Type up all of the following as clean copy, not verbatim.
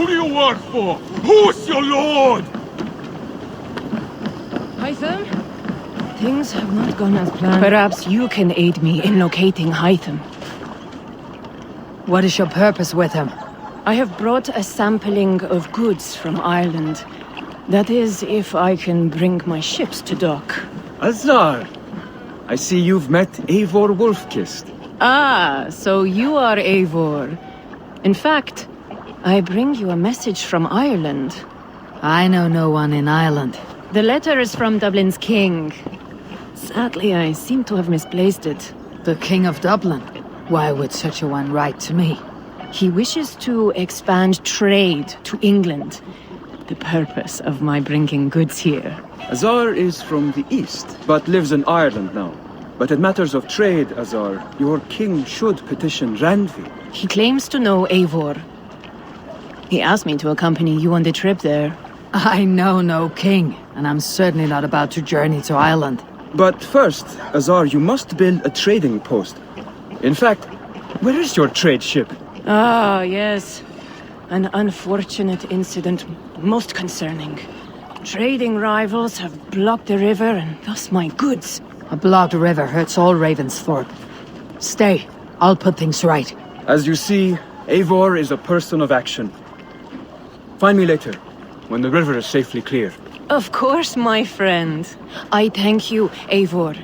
Who do you work for? Who's your lord? Hytham? Things have not gone as planned. Perhaps you can aid me in locating Hytham. What is your purpose with him? I have brought a sampling of goods from Ireland. That is, if I can bring my ships to dock. Azar! I see you've met Eivor Wolfkist. Ah, so you are Eivor. In fact, I bring you a message from Ireland. I know no one in Ireland. The letter is from Dublin's king. Sadly, I seem to have misplaced it. The King of Dublin? Why would such a one write to me? He wishes to expand trade to England. The purpose of my bringing goods here. Azar is from the east, but lives in Ireland now. But in matters of trade, Azar, your king should petition Randvi. He claims to know Eivor. He asked me to accompany you on the trip there. I know no king, and I'm certainly not about to journey to Ireland. But first, Azar, you must build a trading post. In fact, where is your trade ship? Ah, yes. An unfortunate incident, most concerning. Trading rivals have blocked the river and thus my goods. A blocked river hurts all Ravensthorpe. Stay, I'll put things right. As you see, Eivor is a person of action. Find me later, when the river is safely clear. Of course, my friend. I thank you, Eivor.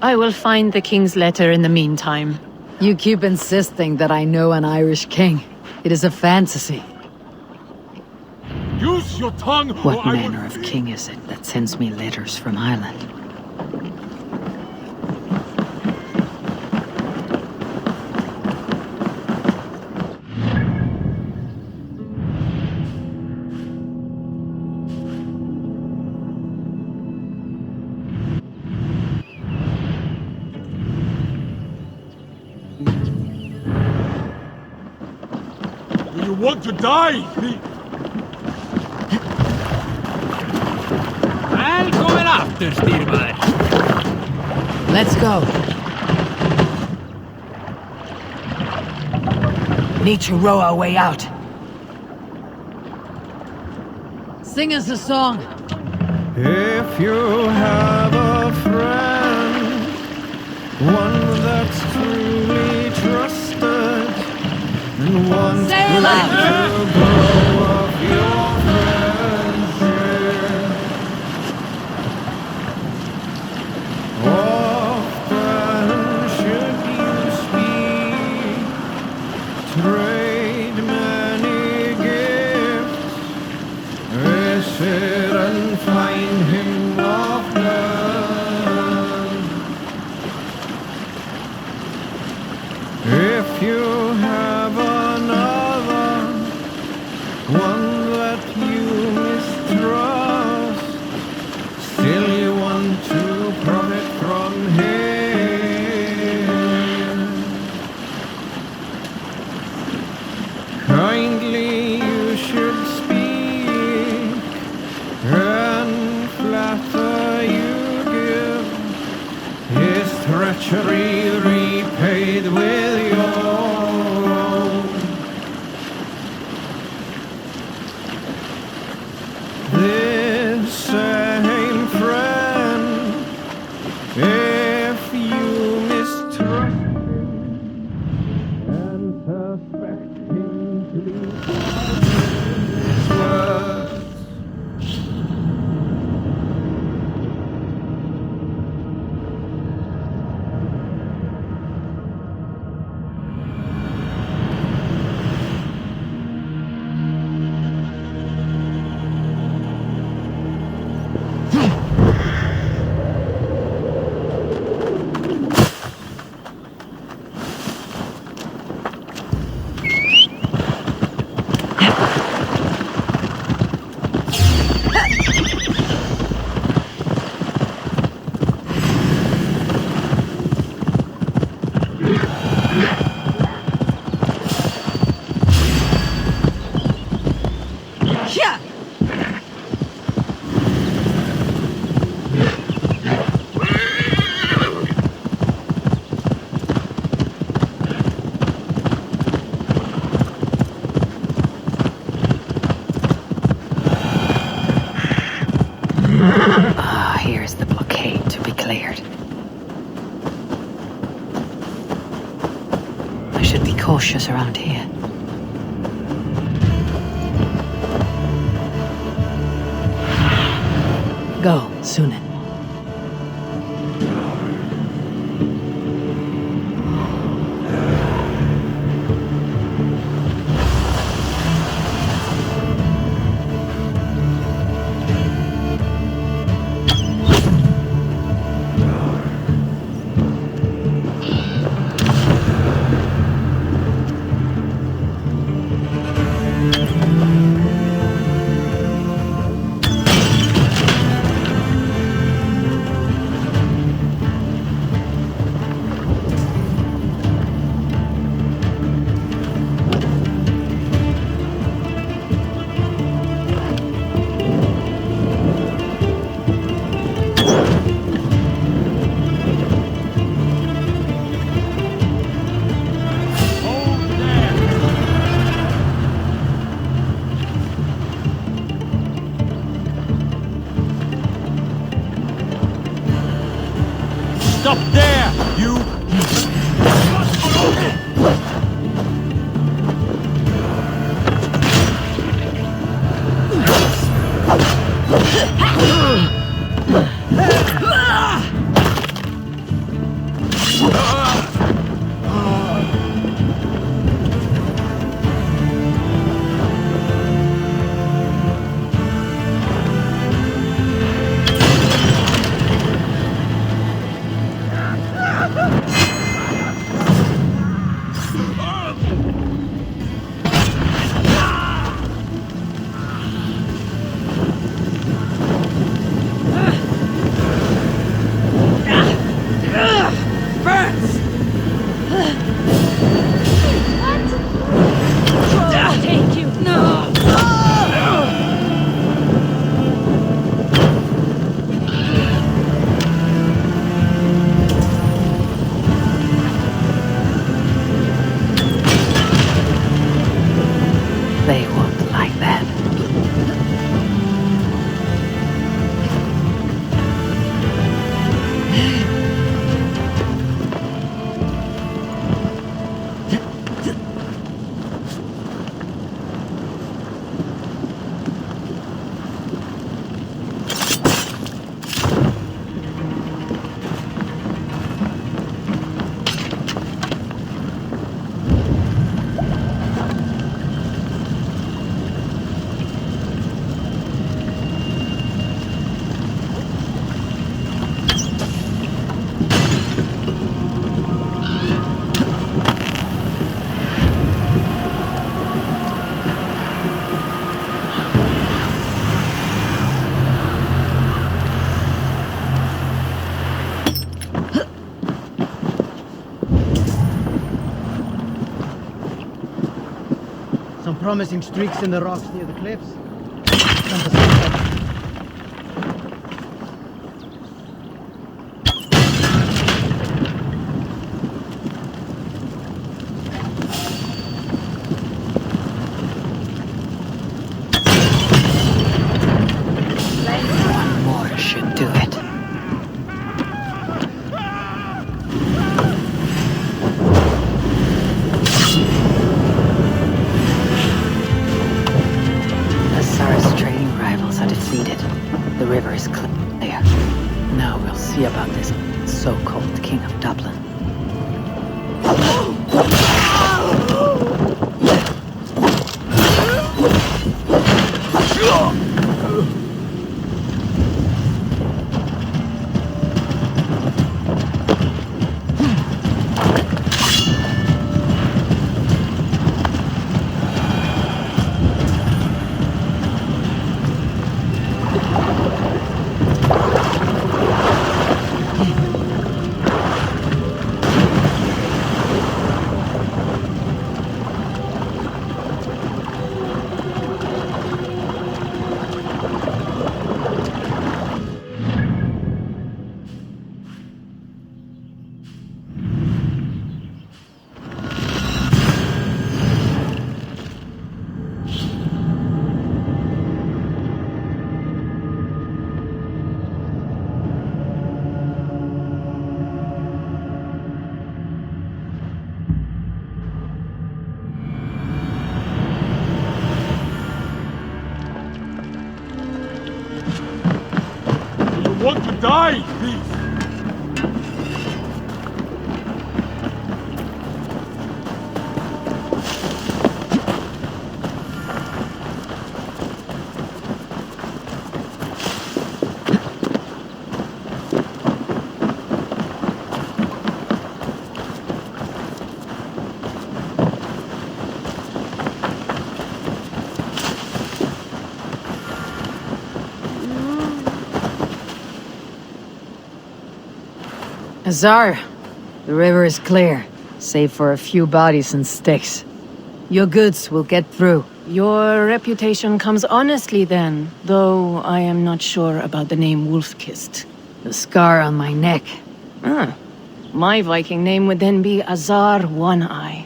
I will find the king's letter in the meantime. You keep insisting that I know an Irish king. It is a fantasy. Use your tongue, What or I manner will... of king is it that sends me letters from Ireland? Do you want to die? Välkommen after, styrmaður. Let's go. Need to row our way out. Sing us a song. If you have a friend, one that's truly trusted, and one Say it loud. to grow up your friendship. Often should you speak, trade many gifts, visit and find him often. If you have another, one that you mistrust, still you want to profit from him. Kindly you should speak, and flatter you give, his treachery repaid with your own. This same friend, if you mistrust him and suspect him to be his worth, Ah, here's the blockade to be cleared. I should be cautious around here. Go, Sunan. Stop there, you! They won't like that. Some promising streaks in the rocks near the cliffs. More should do it. The river is clear. Now we'll see about this so-called King of Dublin. want to die, please. Azar, the river is clear, save for a few bodies and sticks. Your goods will get through. Your reputation comes honestly then, though I am not sure about the name Wolf-Kissed. The scar on my neck. Ah, my Viking name would then be Azar One-Eye.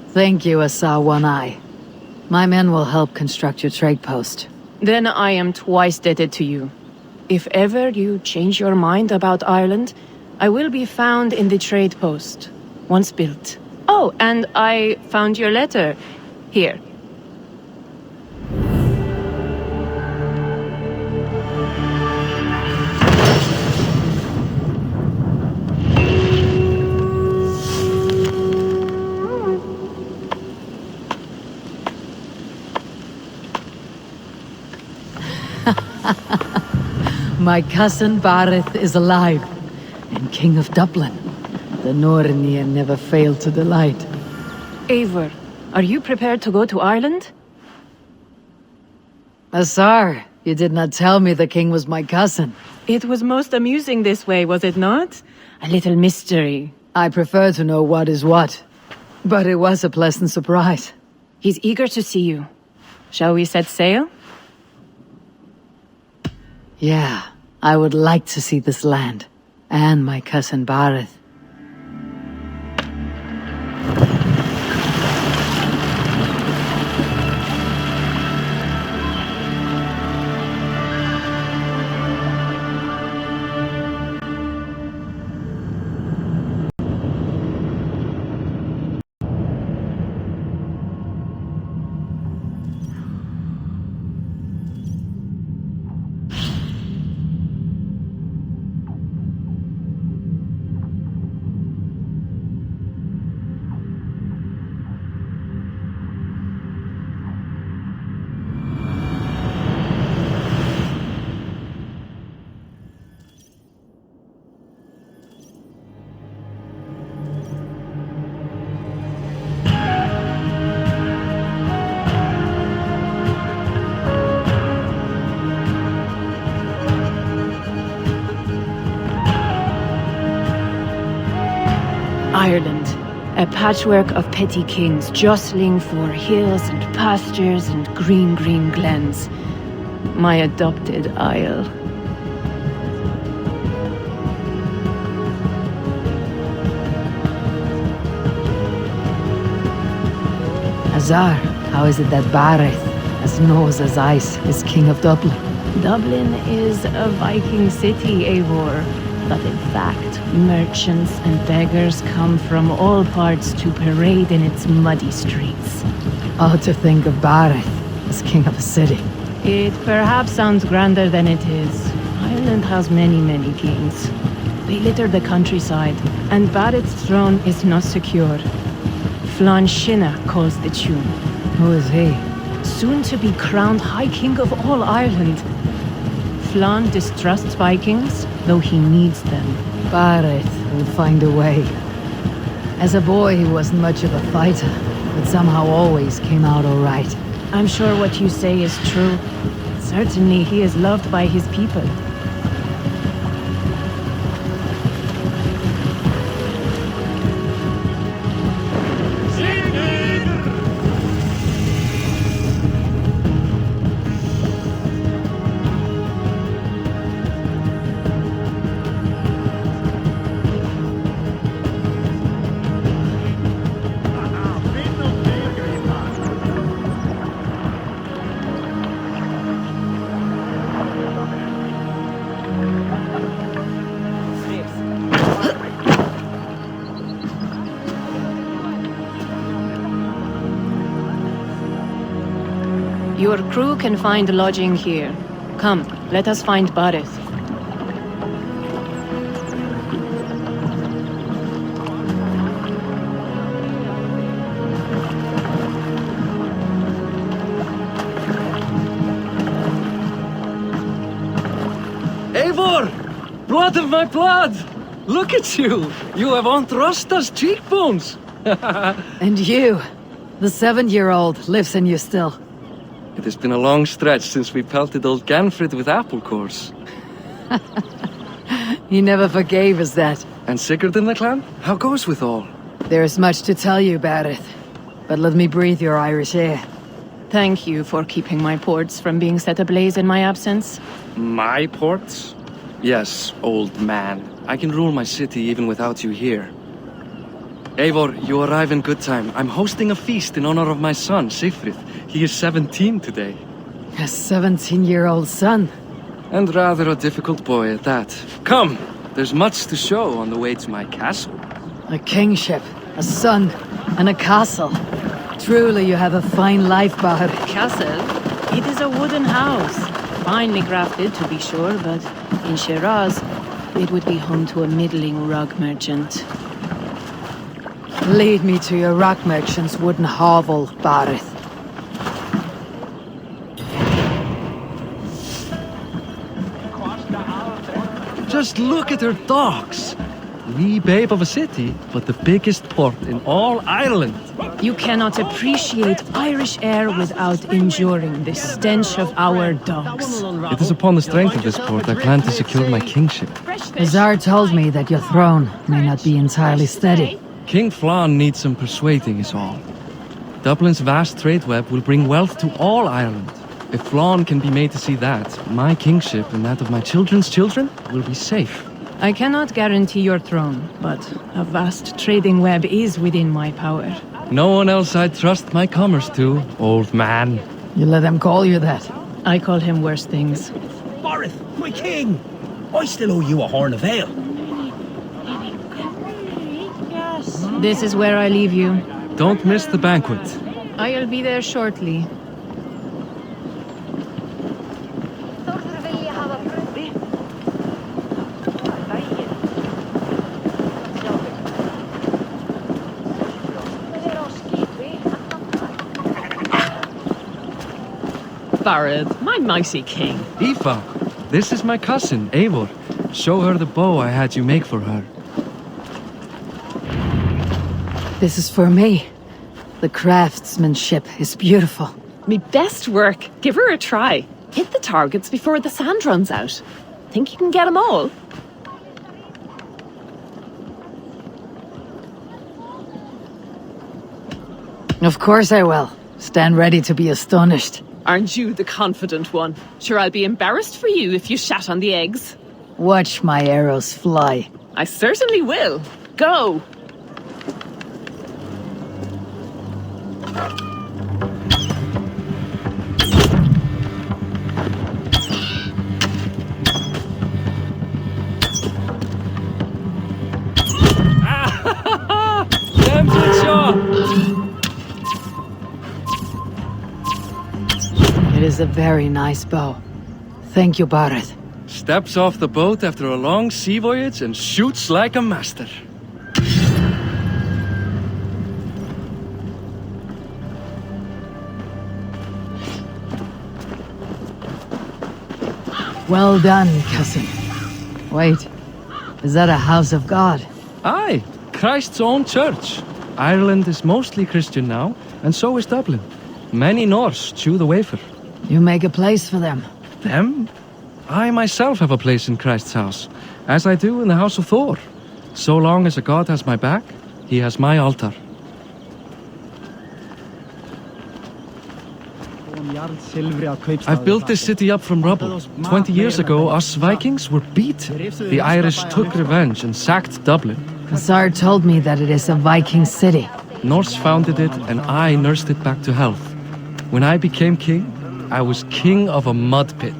Thank you, Azar One-Eye. My men will help construct your trade post. Then I am twice indebted to you. If ever you change your mind about Ireland, I will be found in the trade post, once built. Oh, and I found your letter. Here. My cousin Barith is alive, and King of Dublin. The Nornir never failed to delight. Eivor, are you prepared to go to Ireland? Azar, you did not tell me the king was my cousin. It was most amusing this way, was it not? A little mystery. I prefer to know what is what. But it was a pleasant surprise. He's eager to see you. Shall we set sail? Yeah, I would like to see this land. And my cousin Barith. Ireland, a patchwork of petty kings jostling for hills and pastures and green glens. My adopted isle. Azar, how is it that Barith, as knows as ice, is king of Dublin? Dublin is a Viking city, Eivor. But in fact, merchants and beggars come from all parts to parade in its muddy streets. Odd to think of Barith as king of a city. It perhaps sounds grander than it is. Ireland has many kings. They litter the countryside, and Barith's throne is not secure. Flann calls the tune. Who is he? Soon to be crowned High King of all Ireland. Flann distrusts Vikings, though he needs them. Barith will find a way. As a boy, he wasn't much of a fighter, but somehow always came out all right. I'm sure what you say is true. Certainly he is loved by his people. Your crew can find lodging here. Come, let us find Barith. Eivor! Blood of my blood! Look at you! You have Aunt Rosta's cheekbones! And you. The 7-year-old lives in you still. It has been a long stretch since we pelted old Ganfrid with apple cores. He never forgave us that. And Sigurd in the clan? How goes with all? There is much to tell you, Barrett. But let me breathe your Irish air. Thank you for keeping my ports from being set ablaze in my absence. My ports? Yes, old man. I can rule my city even without you here. Eivor, you arrive in good time. I'm hosting a feast in honor of my son, Sigfrid. He is 17 today. A 17-year-old son. And rather a difficult boy at that. Come! There's much to show on the way to my castle. A kingship, a son, and a castle. Truly you have a fine life, Bahar. Castle? It is a wooden house. Finely crafted, to be sure, but in Shiraz, it would be home to a middling rug merchant. Lead me to your rock merchant's wooden hovel, Barrett. Just look at her docks! Wee babe of a city, but the biggest port in all Ireland. You cannot appreciate Irish air without enduring the stench of our dogs. It is upon the strength of this port I plan to secure my kingship. Azar told me that your throne may not be entirely steady. King Flann needs some persuading is all. Dublin's vast trade web will bring wealth to all Ireland. If Flann can be made to see that, my kingship and that of my children's children will be safe. I cannot guarantee your throne, but a vast trading web is within my power. No one else I'd trust my commerce to, old man. You let them call you that. I call him worse things. Barrett, my king! I still owe you a horn of ale. This is where I leave you. Don't miss the banquet. I'll be there shortly. Barrett, my mighty king. Aoife, this is my cousin, Eivor. Show her the bow I had you make for her. This is for me. The craftsmanship is beautiful. Me best work. Give her a try. Hit the targets before the sand runs out. Think you can get them all? Of course I will. Stand ready to be astonished. Aren't you the confident one? Sure, I'll be embarrassed for you if you shat on the eggs. Watch my arrows fly. I certainly will. Go! It is a very nice bow. Thank you, Barrett. Steps off the boat after a long sea voyage and shoots like a master. Well done, cousin. Wait, is that a house of God? Aye, Christ's own church. Ireland is mostly Christian now, and so is Dublin. Many Norse chew the wafer. You make a place for them. Them? I myself have a place in Christ's house, as I do in the house of Thor. So long as a god has my back, he has my altar. I've built this city up from rubble. 20 years ago, us Vikings were beat. The Irish took revenge and sacked Dublin. Azar told me that it is a Viking city. Norse founded it, and I nursed it back to health. When I became king, I was king of a mud pit.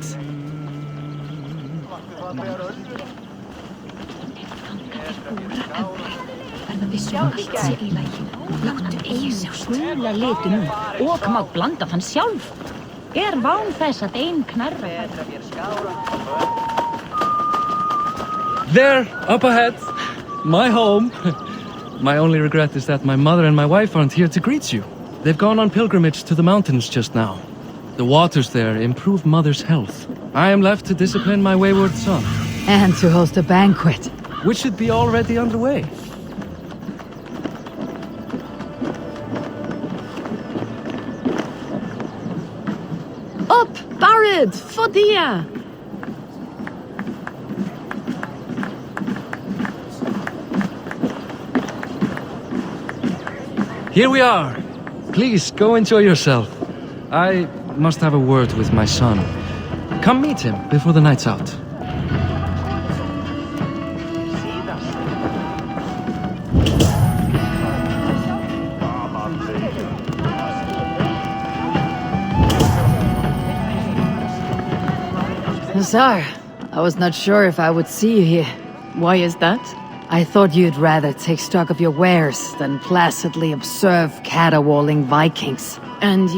There, up ahead. My home. My only regret is that my mother and my wife aren't here to greet you. They've gone on pilgrimage to the mountains just now. The waters there improve mother's health. I am left to discipline my wayward son. And to host a banquet. Which should be already underway. Up, Barid, Fodia! Here we are. Please, go enjoy yourself. I must have a word with my son. Come meet him before the night's out. Nazar, I was not sure if I would see you here. Why is that? I thought you'd rather take stock of your wares than placidly observe caterwauling Vikings. And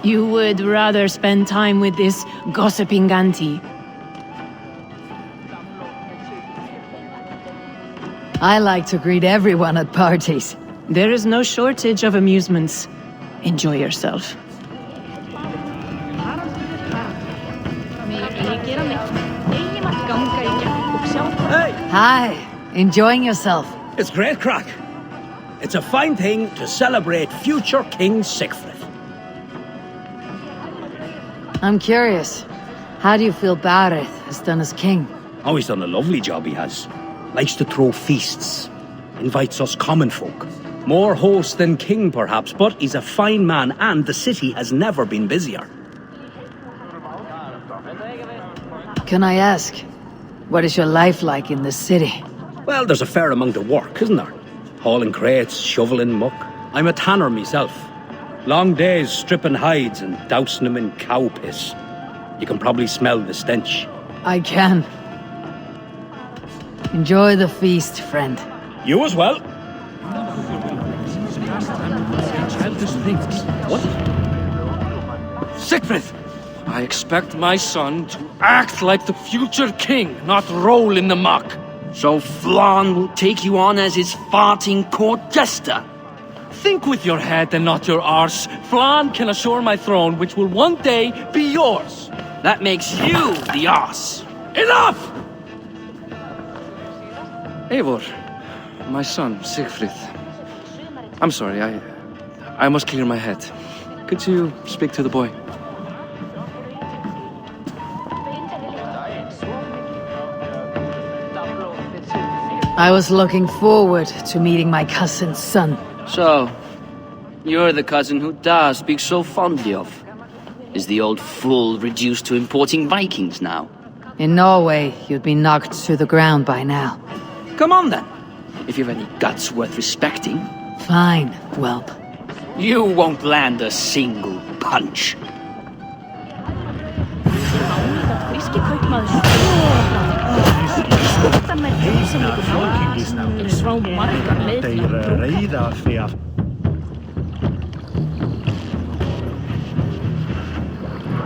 you would rather spend time with this gossiping auntie? I like to greet everyone at parties. There is no shortage of amusements. Enjoy yourself. Hey, Hi, enjoying yourself? it's great crack. It's a fine thing to celebrate future King Sigfrid. I'm curious. How do you feel Bareth has done as king? Oh, he's done a lovely job, he has. Likes to throw feasts. Invites us common folk. More host than king, perhaps, but he's a fine man, and the city has never been busier. Can I ask, what is your life like in the city? Well, there's a fair amount of work, isn't there? Hauling crates, shoveling muck. I'm a tanner myself. Long days stripping hides and dousing them in cow piss. You can probably smell the stench. I can. Enjoy the feast, friend. You as well. Childish things. What? Sigfrid! I expect my son to act like the future king, not roll in the muck. So Flann will take you on as his farting court jester? Think with your head and not your arse. Flann can assure my throne, which will one day be yours. That makes you the arse. Enough! Eivor, my son, Sigfrid. I'm sorry, I must clear my head. Could you speak to the boy? I was looking forward to meeting my cousin's son. So, you're the cousin who Da speaks so fondly of. Is the old fool reduced to importing Vikings now? In Norway, you'd be knocked to the ground by now. Come on then, if you've any guts worth respecting. Fine, whelp. You won't land a single punch.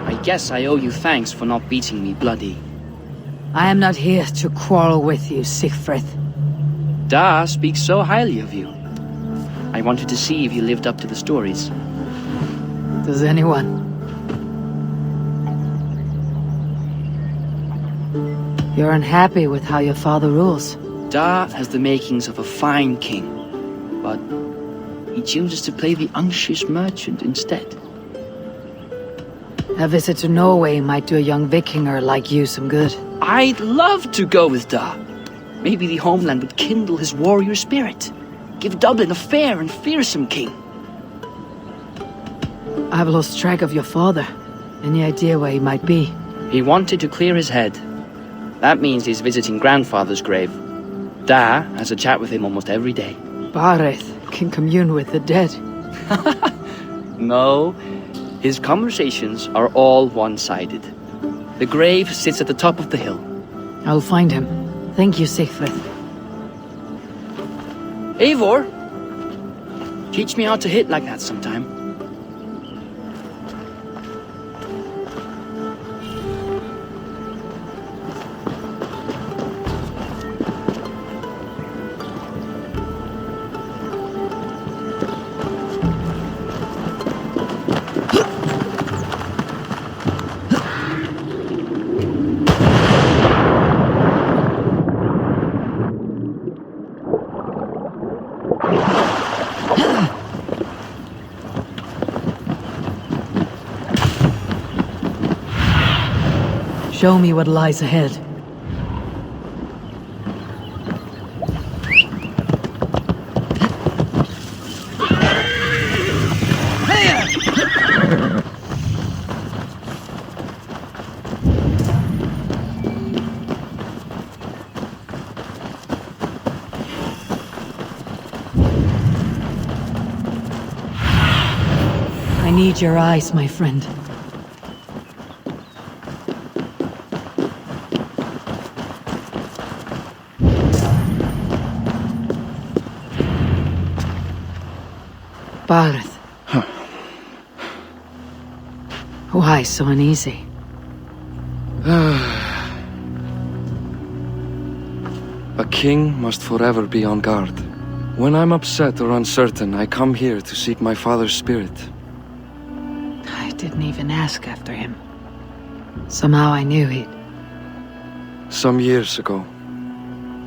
I guess I owe you thanks for not beating me bloody. I am not here to quarrel with you, Sigfrid. Da speaks so highly of you. I wanted to see if you lived up to the stories. Does anyone? You're unhappy with how your father rules. Da has the makings of a fine king, but he chooses to play the unctuous merchant instead. A visit to Norway might do a young Vikinger like you some good. I'd love to go with Da. Maybe the homeland would kindle his warrior spirit. Give Dublin a fair and fearsome king. I've lost track of your father. Any idea where he might be? He wanted to clear his head. That means he's visiting grandfather's grave. Da has a chat with him almost every day. Bareth can commune with the dead. No, his conversations are all one-sided. The grave sits at the top of the hill. I'll find him. Thank you, Sigfrid. Eivor, teach me how to hit like that sometime. Show me what lies ahead. I need your eyes, my friend. Barth. Why so uneasy? A king must forever be on guard. When I'm upset or uncertain, I come here to seek my father's spirit. I didn't even ask after him. Somehow I knew he'd... Some years ago,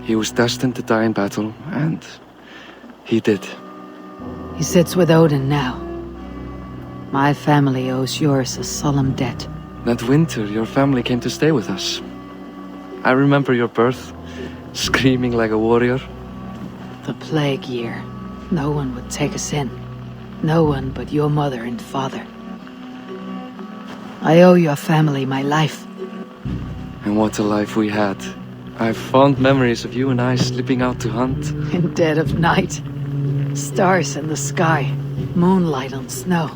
he was destined to die in battle, and he did. He sits with Odin now. My family owes yours a solemn debt. That winter, your family came to stay with us. I remember your birth, screaming like a warrior. The plague year. No one would take us in. No one but your mother and father. I owe your family my life. And what a life we had. I have fond memories of you and I slipping out to hunt. In dead of night. Stars in the sky. Moonlight on snow.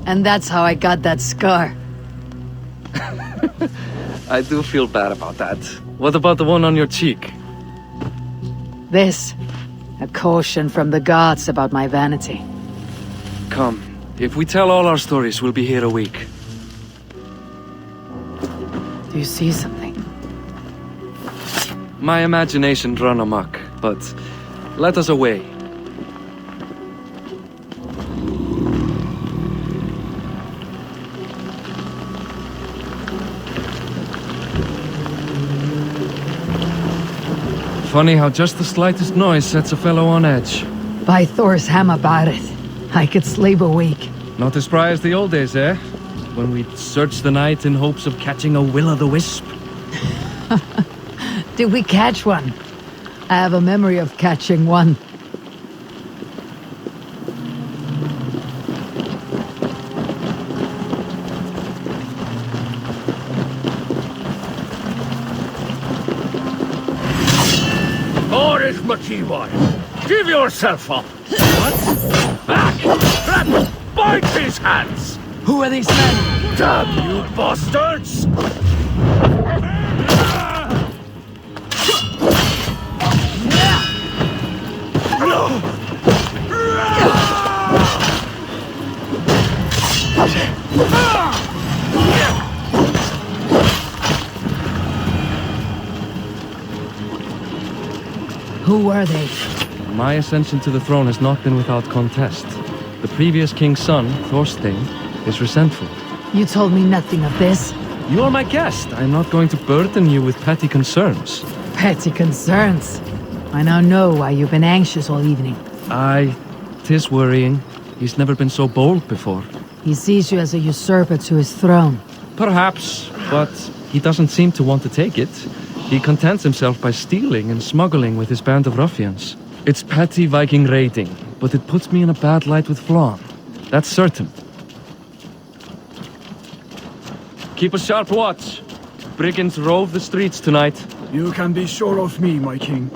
And that's how I got that scar. I do feel bad about that. What about the one on your cheek? This. A caution from the gods about my vanity. Come. If we tell all our stories, we'll be here a week. Do you see something? My imagination run amok, but let us away. Funny how just the slightest noise sets a fellow on edge. By Thor's hammer, Barith. I could sleep a week. Not as spry as the old days, eh? When we'd search the night in hopes of catching a will-o'-the-wisp. Did we catch one? I have a memory of catching one. Give yourself up! What? Back! Flann! Bite his hands! Who are these men? Damn you bastards! Who were they? My ascension to the throne has not been without contest. The previous king's son, Thorstein, is resentful. You told me nothing of this. You are my guest. I am not going to burden you with petty concerns. Petty concerns. I now know why you've been anxious all evening. Aye, 'tis worrying. He's never been so bold before. He sees you as a usurper to his throne. Perhaps, but he doesn't seem to want to take it. He contents himself by stealing and smuggling with his band of ruffians. It's petty Viking raiding, but it puts me in a bad light with Flann. That's certain. Keep a sharp watch. Brigands rove the streets tonight. You can be sure of me, my king.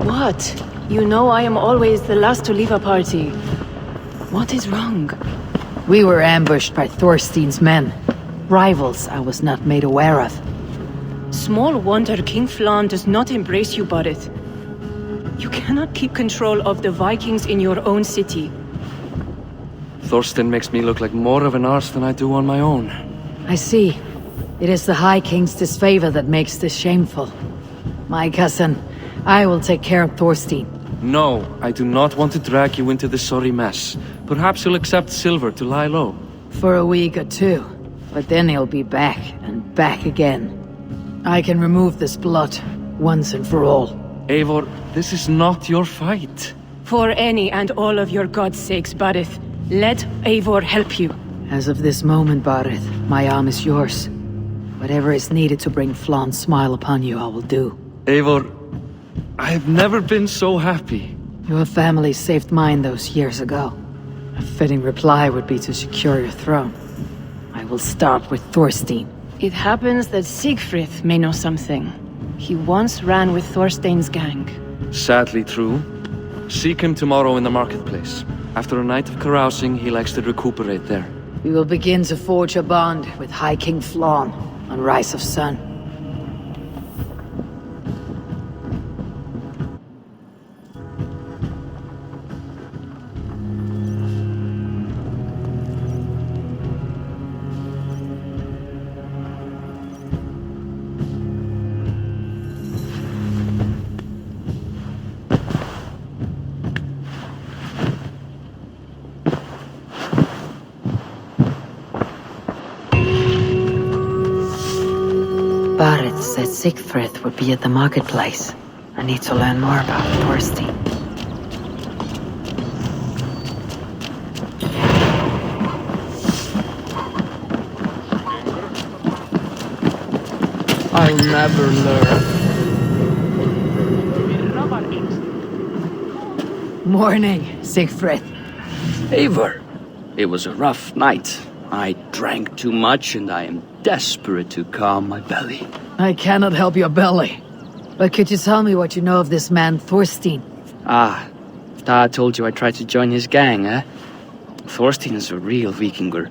What? You know I am always the last to leave a party. What is wrong? We were ambushed by Thorstein's men. Rivals I was not made aware of. Small wonder King Flann does not embrace you, Barith. You cannot keep control of the Vikings in your own city. Thorstein makes me look like more of an arse than I do on my own. I see. It is the High King's disfavor that makes this shameful. My cousin, I will take care of Thorstein. No, I do not want to drag you into this sorry mess. Perhaps you'll accept silver to lie low. For a week or two. But then he'll be back, and back again. I can remove this blood, once and for all. Eivor, this is not your fight. For any and all of your god's sakes, Barith, let Eivor help you. As of this moment, Barith, my arm is yours. Whatever is needed to bring Flann's smile upon you, I will do. Eivor, I have never been so happy. Your family saved mine those years ago. A fitting reply would be to secure your throne. I will start with Thorstein. It happens that Siegfried may know something. He once ran with Thorstein's gang. Sadly true. Seek him tomorrow in the marketplace. After a night of carousing, he likes to recuperate there. We will begin to forge a bond with High King Flann on Rise of Sun. Barith said Siegfried would be at the marketplace. I need to learn more about Thorstein. I'll never learn. Morning, Siegfried. Eivor, it was a rough night. I drank too much and I am desperate to calm my belly. I cannot help your belly. But could you tell me what you know of this man, Thorstein? Ah, Dad told you I tried to join his gang, eh? Thorstein is a real Vikinger.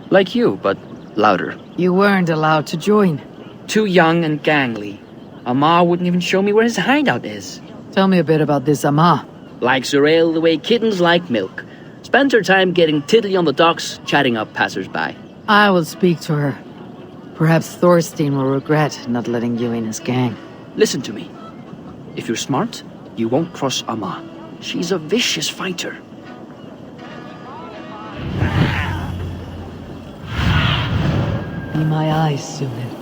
Like you, but louder. You weren't allowed to join. Too young and gangly. Amar wouldn't even show me where his hideout is. Tell me a bit about this Amar. Likes her ale the way kittens like milk. Spends her time getting tiddly on the docks, chatting up passers-by. I will speak to her. Perhaps Thorstein will regret not letting you in his gang. Listen to me. If you're smart, you won't cross Amma. She's a vicious fighter. Be my eyes, Sunil.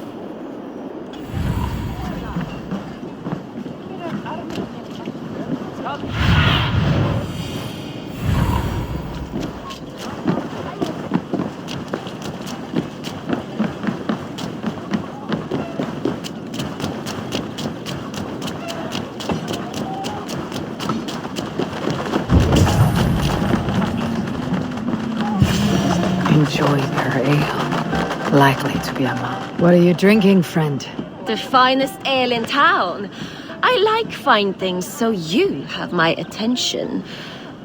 Enjoy her ale. Likely to be a mom. What are you drinking, friend? The finest ale in town. I like fine things, so you have my attention.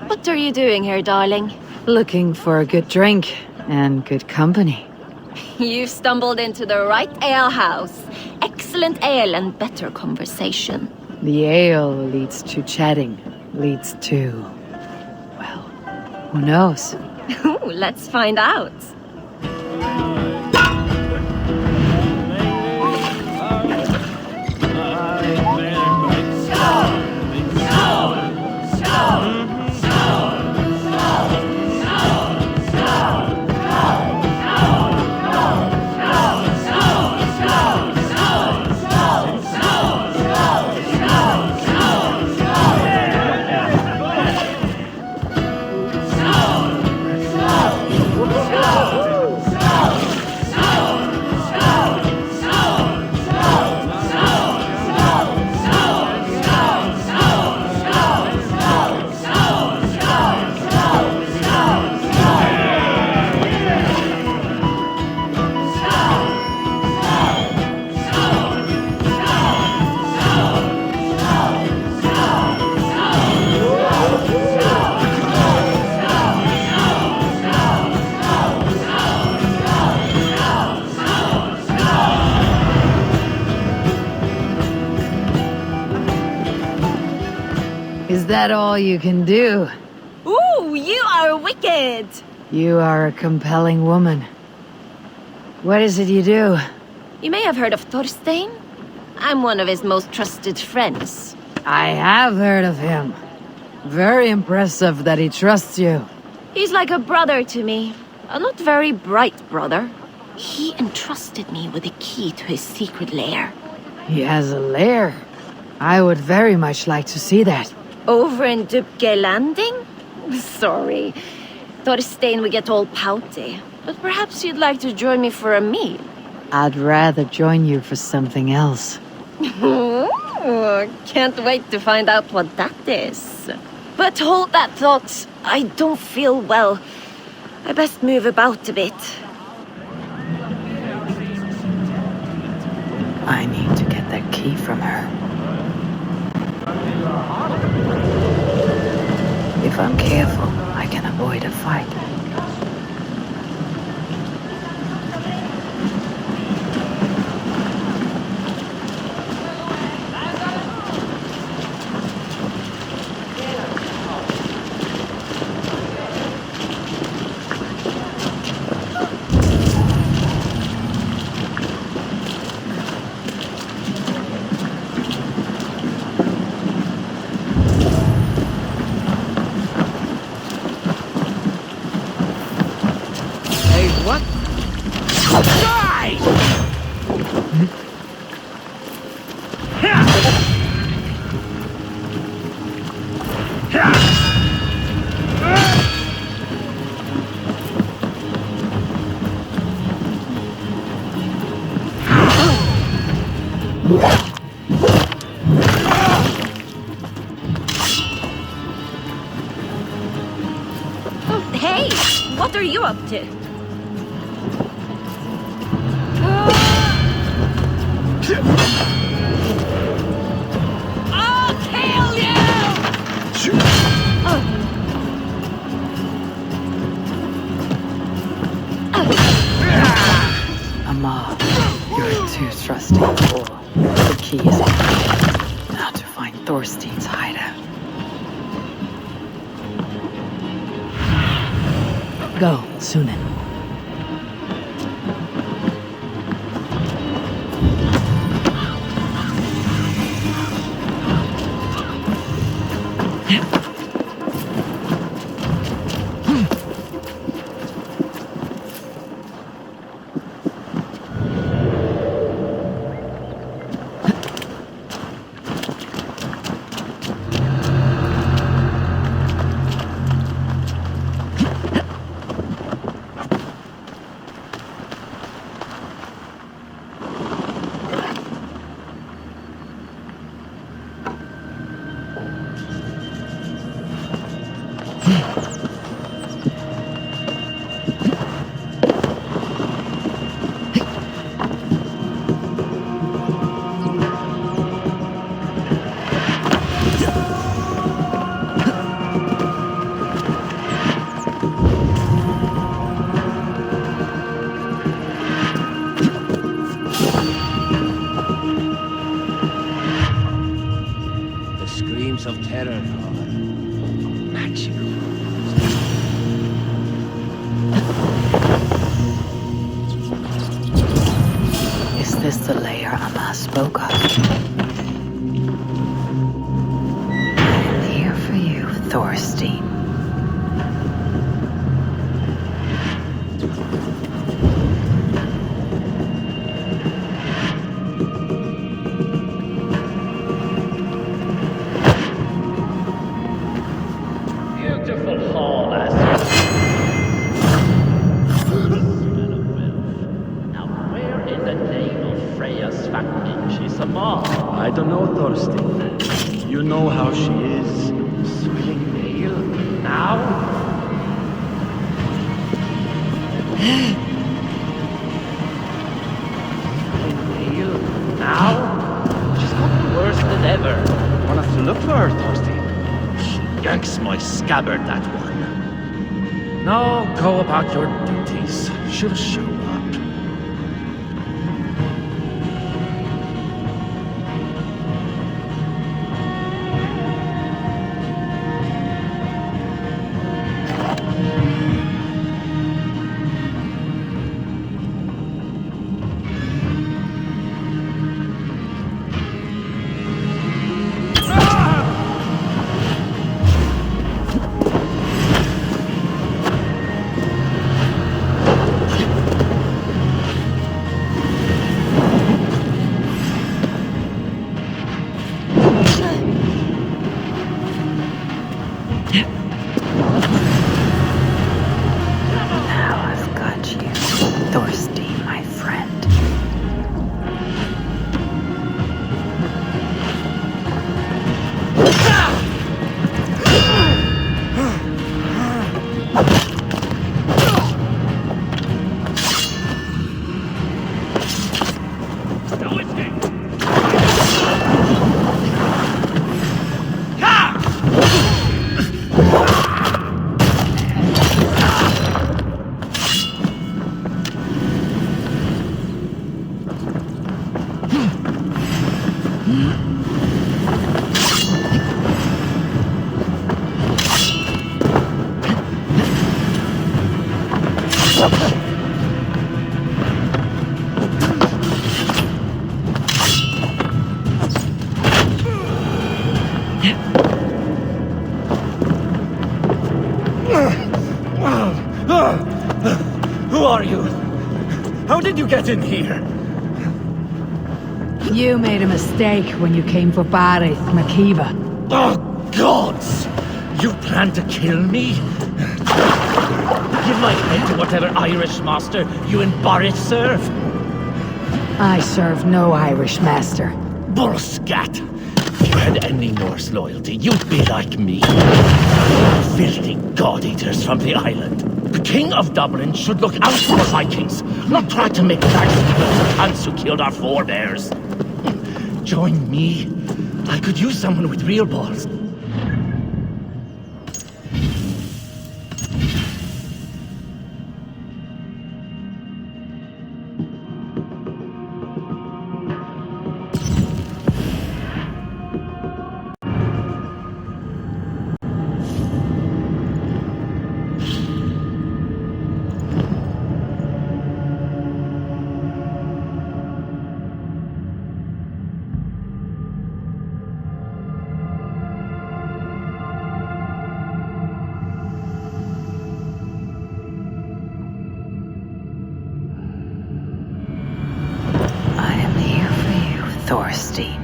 What are you doing here, darling? Looking for a good drink and good company. You've stumbled into the right alehouse. Excellent ale and better conversation. The ale leads to chatting, leads to... well, who knows? Ooh, let's find out. Is that all you can do? Ooh, you are wicked! You are a compelling woman. What is it you do? You may have heard of Thorstein. I'm one of his most trusted friends. I have heard of him. Very impressive that he trusts you. He's like a brother to me. A not very bright brother. He entrusted me with the key to his secret lair. He has a lair. I would very much like to see that. Over in Dubke Landing? Sorry. Thorstein would get all pouty. But perhaps you'd like to join me for a meal? I'd rather join you for something else. Ooh, can't wait to find out what that is. But hold that thought. I don't feel well. I best move about a bit. I need to get that key from her. If I'm careful, I can avoid a fight. Hey, what are you up to? I'll kill you! Amal, you're too trusting. The key is in. Now to find Thorstein's hideout. Go, Sunan. Of terror are magical. Is this the lair Amma spoke of? I'm here for you, Thorstein. I don't know, Thorstein. You know how she is. Swilling nail? Now? Swilling nail? Now? She's gotten worse than ever. Want us to look for her, Thorstein? Yanks my scabbard, that one. No, go about your duties. She'll show up. Now I've got you, Thorstein, my friend. Who are you? How did you get in here? You made a mistake when you came for Barith Makiva. Oh, gods! You plan to kill me? Give my head to whatever Irish master you and Barith serve. I serve no Irish master. Bullscat! If you had any Norse loyalty, you'd be like me. Filthy god-eaters from the island. The King of Dublin should look out for the Vikings, not try to make nice with those cunts who killed our forebears. Join me. I could use someone with real balls. Thorstein.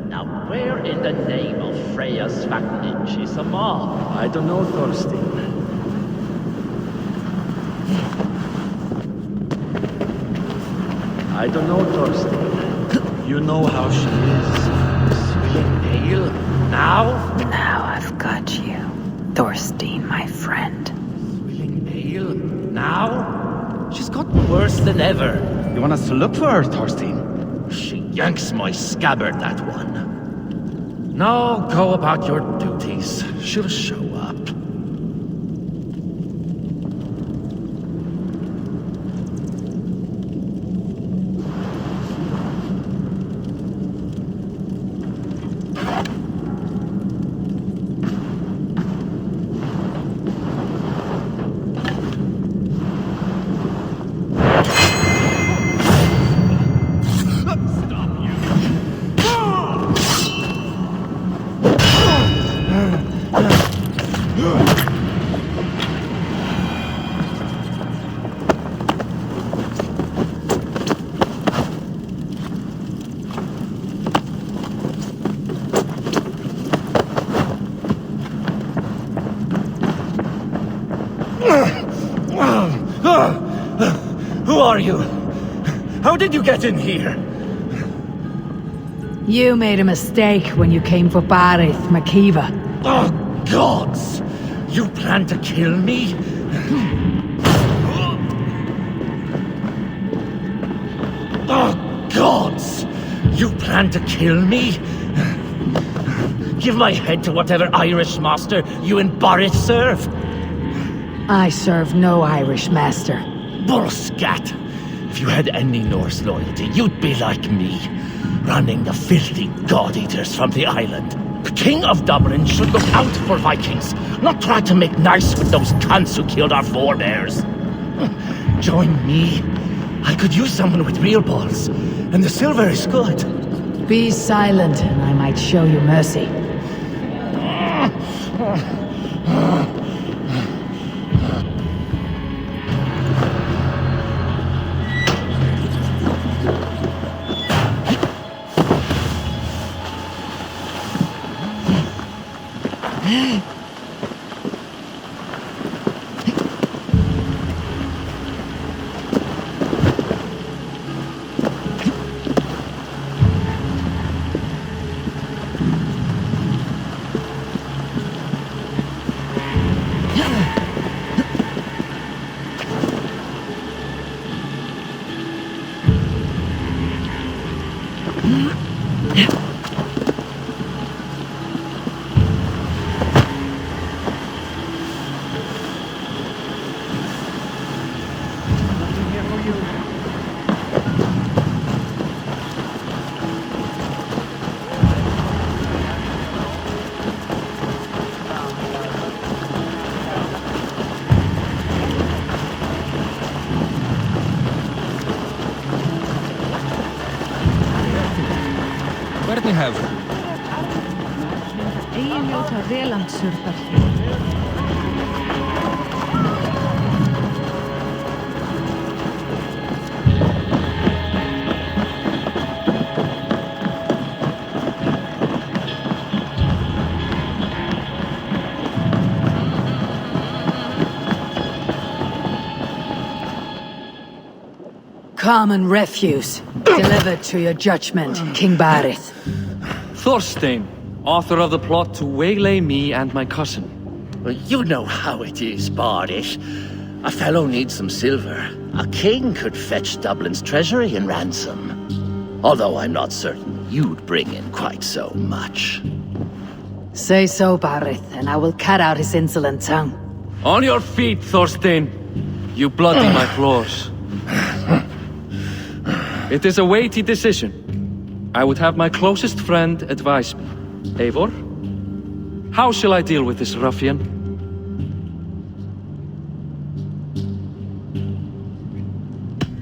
Now, where in the name of Freya's Svakninch is Amal? I don't know, Thorstein. I don't know, Thorstein. You know how she is. Swilling ale? Now? Now I've got you, Thorstein, my friend. Swilling ale? Now? She's gotten worse than ever. You want us to look for her, Thorstein? She yanks my scabbard, that one. Now go about your duties. She'll show up. Who are you? How did you get in here? You made a mistake when you came for Barith Makiva. Oh, gods! You plan to kill me? Oh, gods! You plan to kill me? Give my head to whatever Irish master you and Barith serve. I serve no Irish master. Bullscat! If you had any Norse loyalty, you'd be like me, running the filthy god-eaters from the island. The King of Dublin should look out for Vikings, not try to make nice with those cunts who killed our forebears. Join me. I could use someone with real balls, and the silver is good. Be silent, and I might show you mercy. Hvernig hefur? Eiginljóta velandsurðar. Common refuse, delivered to your judgment, King Barith. Thorstein, author of the plot to waylay me and my cousin. Well, you know how it is, Bardish. A fellow needs some silver. A king could fetch Dublin's treasury in ransom. Although I'm not certain you'd bring in quite so much. Say so, Barith, and I will cut out his insolent tongue. On your feet, Thorstein! You bloody my floors. It is a weighty decision. I would have my closest friend advise me. Eivor, how shall I deal with this ruffian?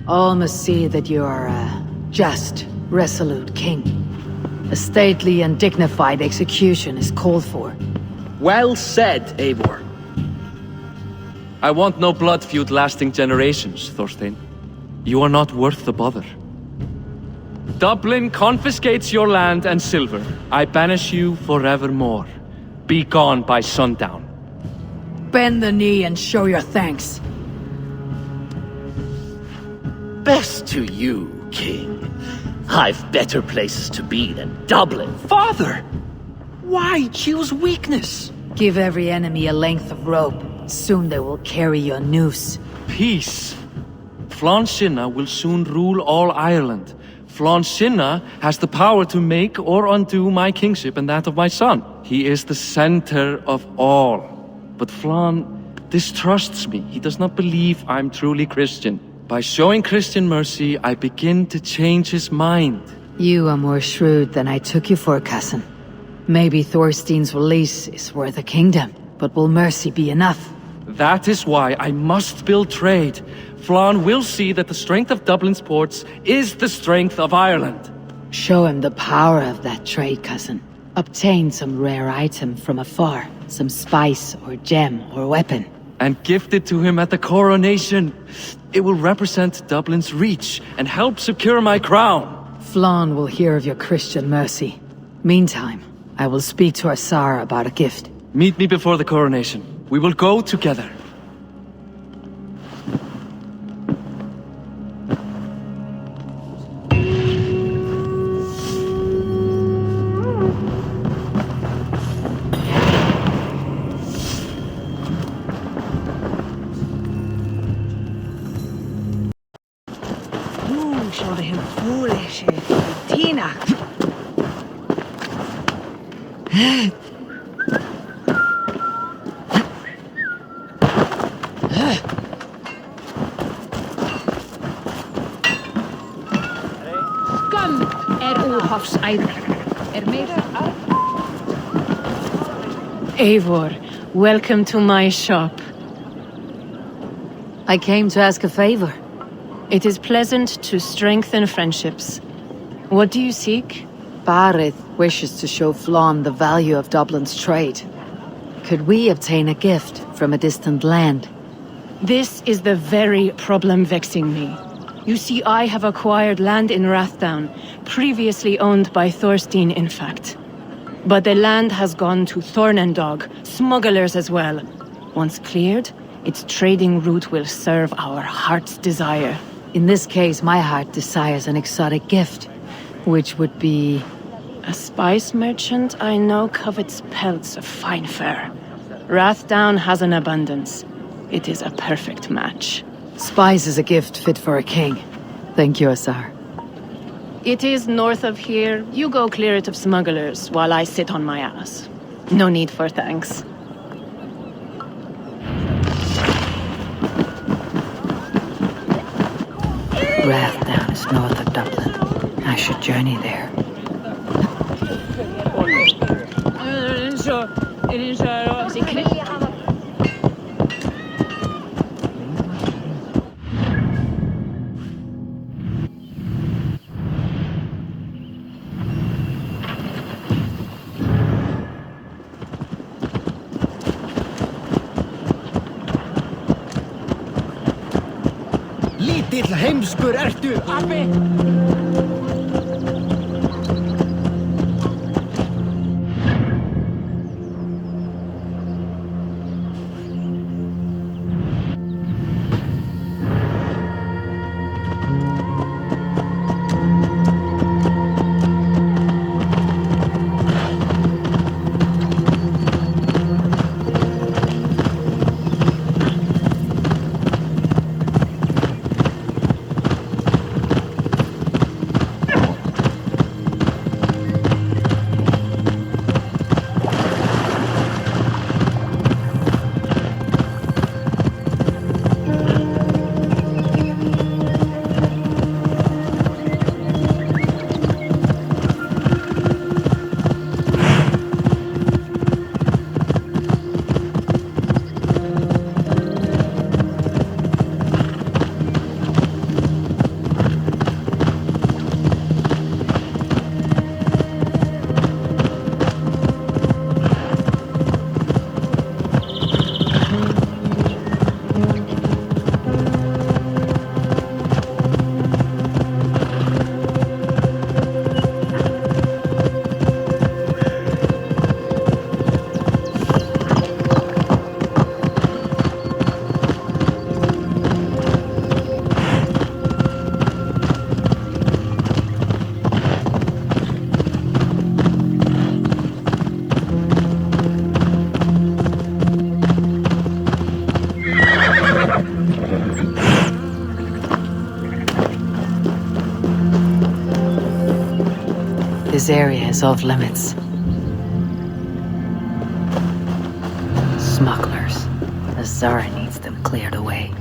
All must see that you are a just, resolute king. A stately and dignified execution is called for. Well said, Eivor. I want no blood feud lasting generations, Thorstein. You are not worth the bother. Dublin confiscates your land and silver. I banish you forevermore. Be gone by sundown. Bend the knee and show your thanks. Best to you, King. I've better places to be than Dublin. Father! Why choose weakness? Give every enemy a length of rope. Soon they will carry your noose. Peace. Flann will soon rule all Ireland. Flann has the power to make or undo my kingship and that of my son. He is the center of all. But Flann distrusts me. He does not believe I'm truly Christian. By showing Christian mercy, I begin to change his mind. You are more shrewd than I took you for, cousin. Maybe Thorstein's release is worth a kingdom, but will mercy be enough? That is why I must build trade. Flann will see that the strength of Dublin's ports is the strength of Ireland. Show him the power of that trade, cousin. Obtain some rare item from afar, some spice or gem or weapon. And gift it to him at the coronation. It will represent Dublin's reach and help secure my crown. Flann will hear of your Christian mercy. Meantime, I will speak to Azar about a gift. Meet me before the coronation. We will go together. Eivor, welcome to my shop. I came to ask a favor. It is pleasant to strengthen friendships. What do you seek? Barith wishes to show Flann the value of Dublin's trade. Could we obtain a gift from a distant land? This is the very problem vexing me. You see, I have acquired land in Rathdown, previously owned by Thorstein, in fact. But the land has gone to Thornendog, smugglers as well. Once cleared, its trading route will serve our heart's desire. In this case, my heart desires an exotic gift, which would be... A spice merchant I know covets pelts of fine fur. Rathdown has an abundance. It is a perfect match. Spice is a gift fit for a king. Thank you, Asar. It is north of here. You go clear it of smugglers while I sit on my ass. No need for thanks. Rathdown is north of Dublin. I should journey there. Lítill heimskur ertu, api! This area is off limits. Smugglers. The Tsar needs them cleared away.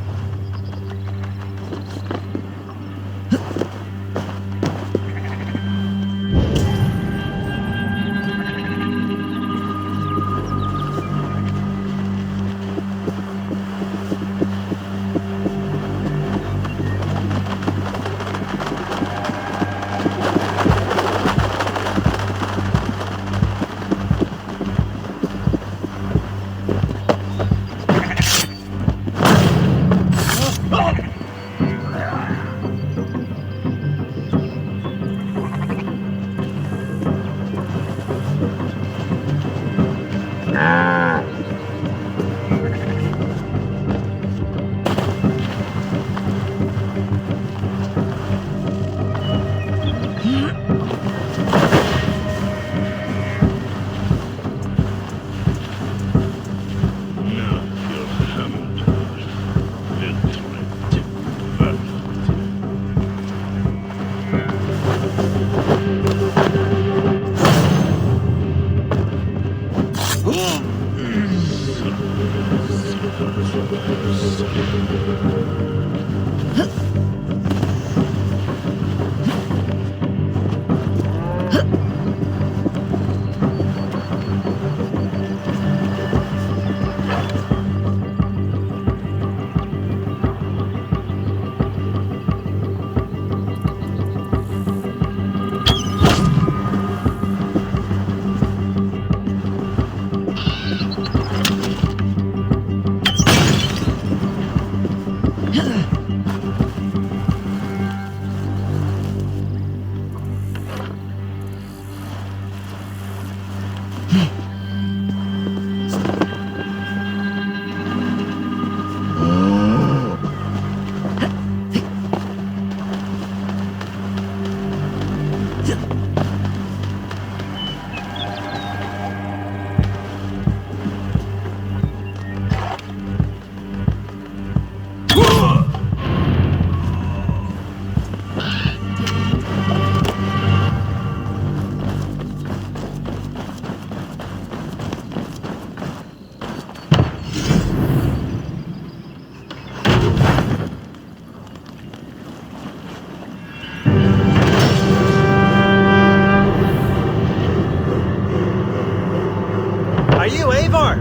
Are you Eivor?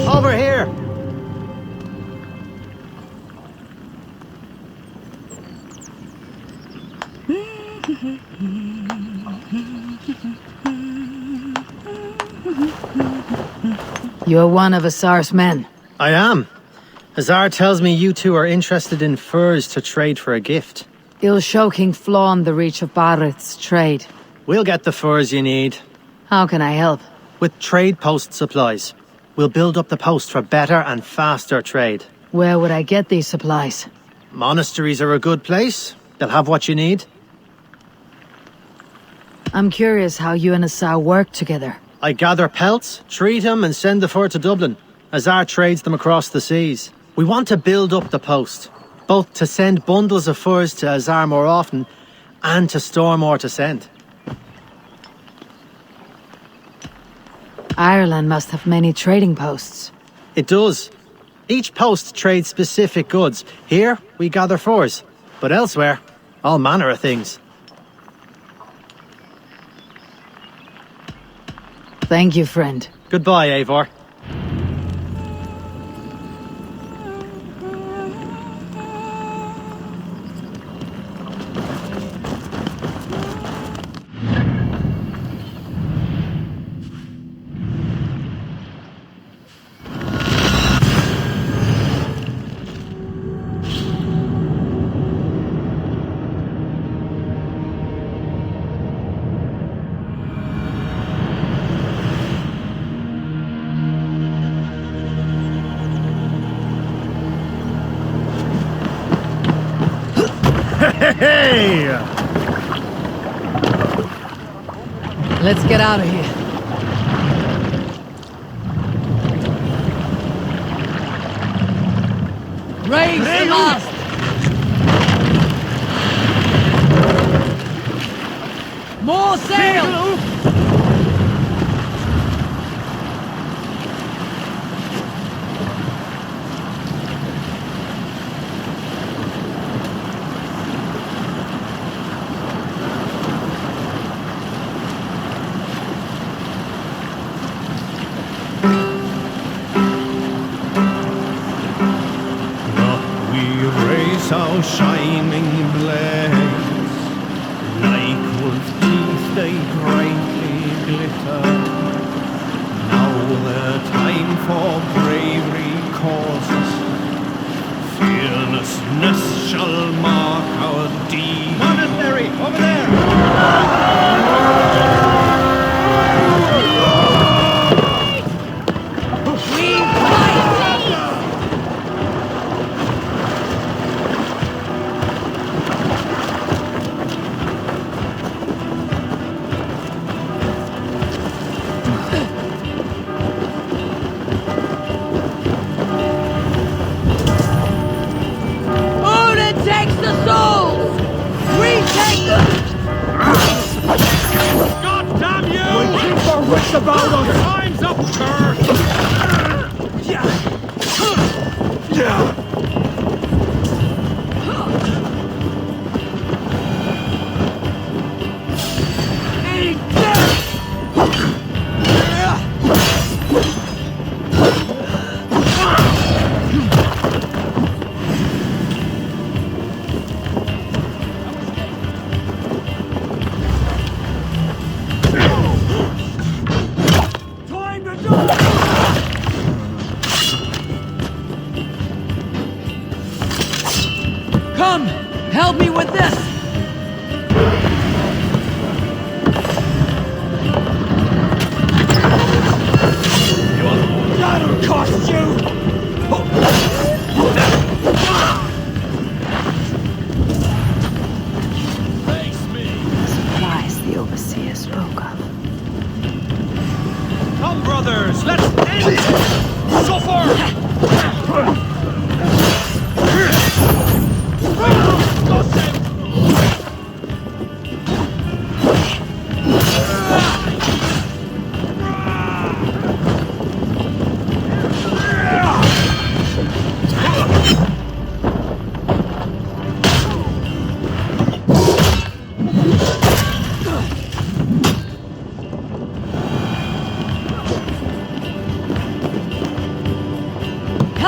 Over here. You're one of Azar's men. I am. Azar tells me you two are interested in furs to trade for a gift. He'll show King Flann the reach of Barith's trade. We'll get the furs you need. How can I help? With trade post supplies. We'll build up the post for better and faster trade. Where would I get these supplies? Monasteries are a good place. They'll have what you need. I'm curious how you and Azar work together. I gather pelts, treat them, and send the fur to Dublin. Azar trades them across the seas. We want to build up the post, both to send bundles of furs to Azar more often, and to store more to send. Ireland must have many trading posts. It does. Each post trades specific goods. Here, we gather furs. But elsewhere, all manner of things. Thank you, friend. Goodbye, Eivor. Hey! Let's get out of here. Raise the mast! More sail! Our shining blaze, like wolf teeth they brightly glitter. Now the time for bravery causes, fearlessness shall mark our deed. Monastery, over there! Time's up, Kurt! Time to die!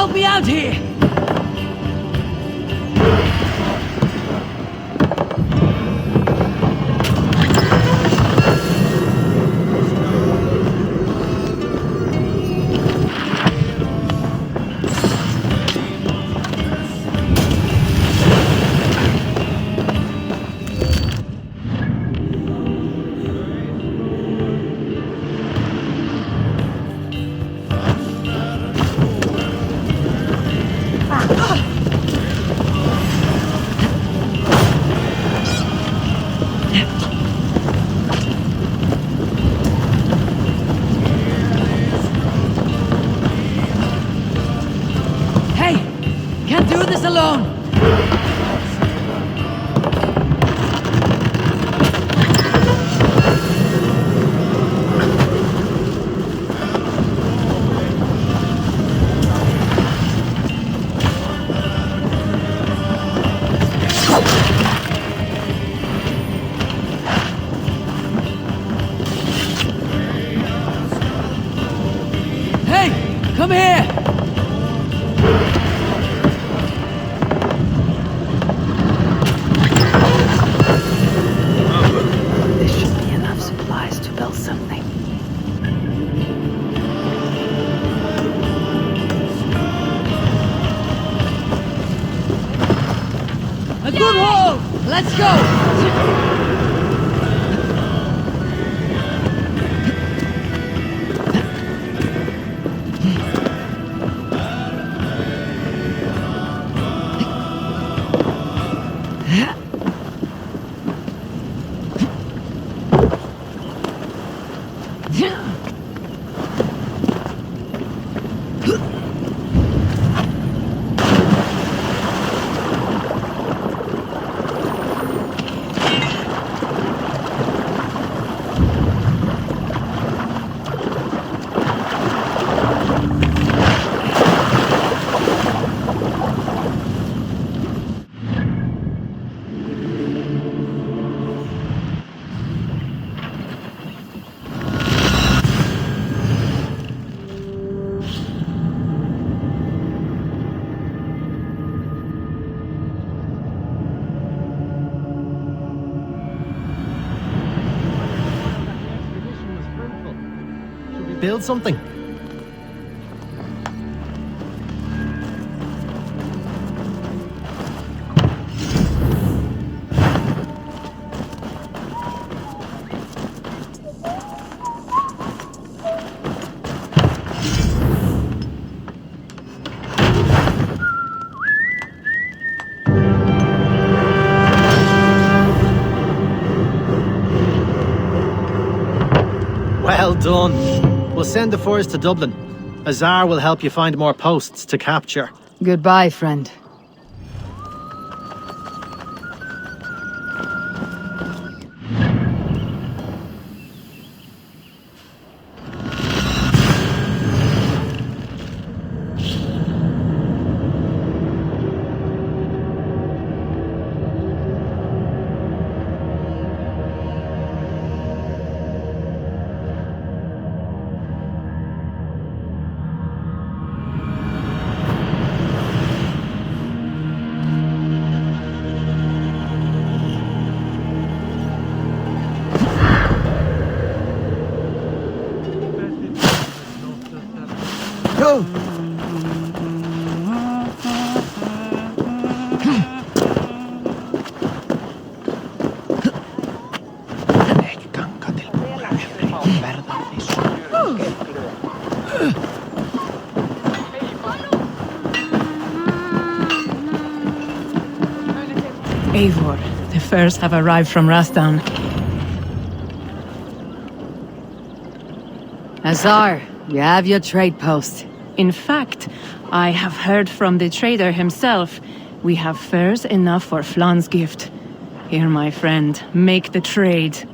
Help me out here! Do this alone! Hey! Come here! A good haul! Let's go! Build something. Well done. We'll send the furs to Dublin. Azar will help you find more posts to capture. Goodbye, friend. Eivor, the furs have arrived from Rathdown. Azar, you have your trade post. In fact, I have heard from the trader himself. We have furs enough for Flann's gift. Here, my friend, make the trade.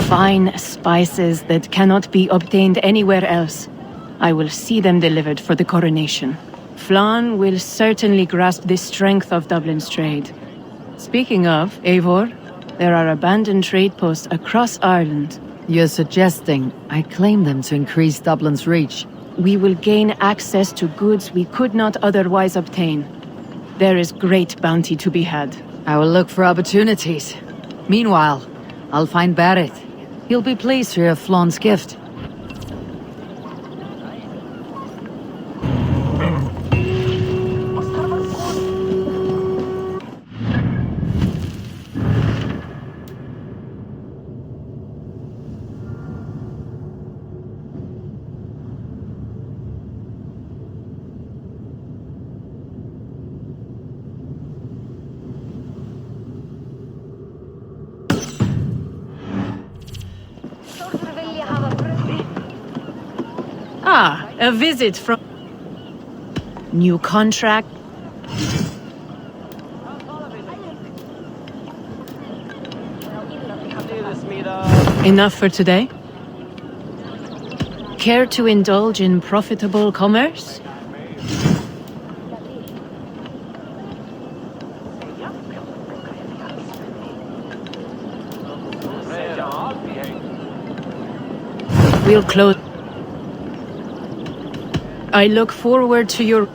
Fine spices that cannot be obtained anywhere else. I will see them delivered for the coronation. Flann will certainly grasp the strength of Dublin's trade. Speaking of, Eivor, there are abandoned trade posts across Ireland. You're suggesting I claim them to increase Dublin's reach? We will gain access to goods we could not otherwise obtain. There is great bounty to be had. I will look for opportunities. Meanwhile, I'll find Barrett. He'll be pleased to hear of Flann's gift. Ah, a visit from... New contract? Enough for today? Care to indulge in profitable commerce? We'll close... I look forward to your...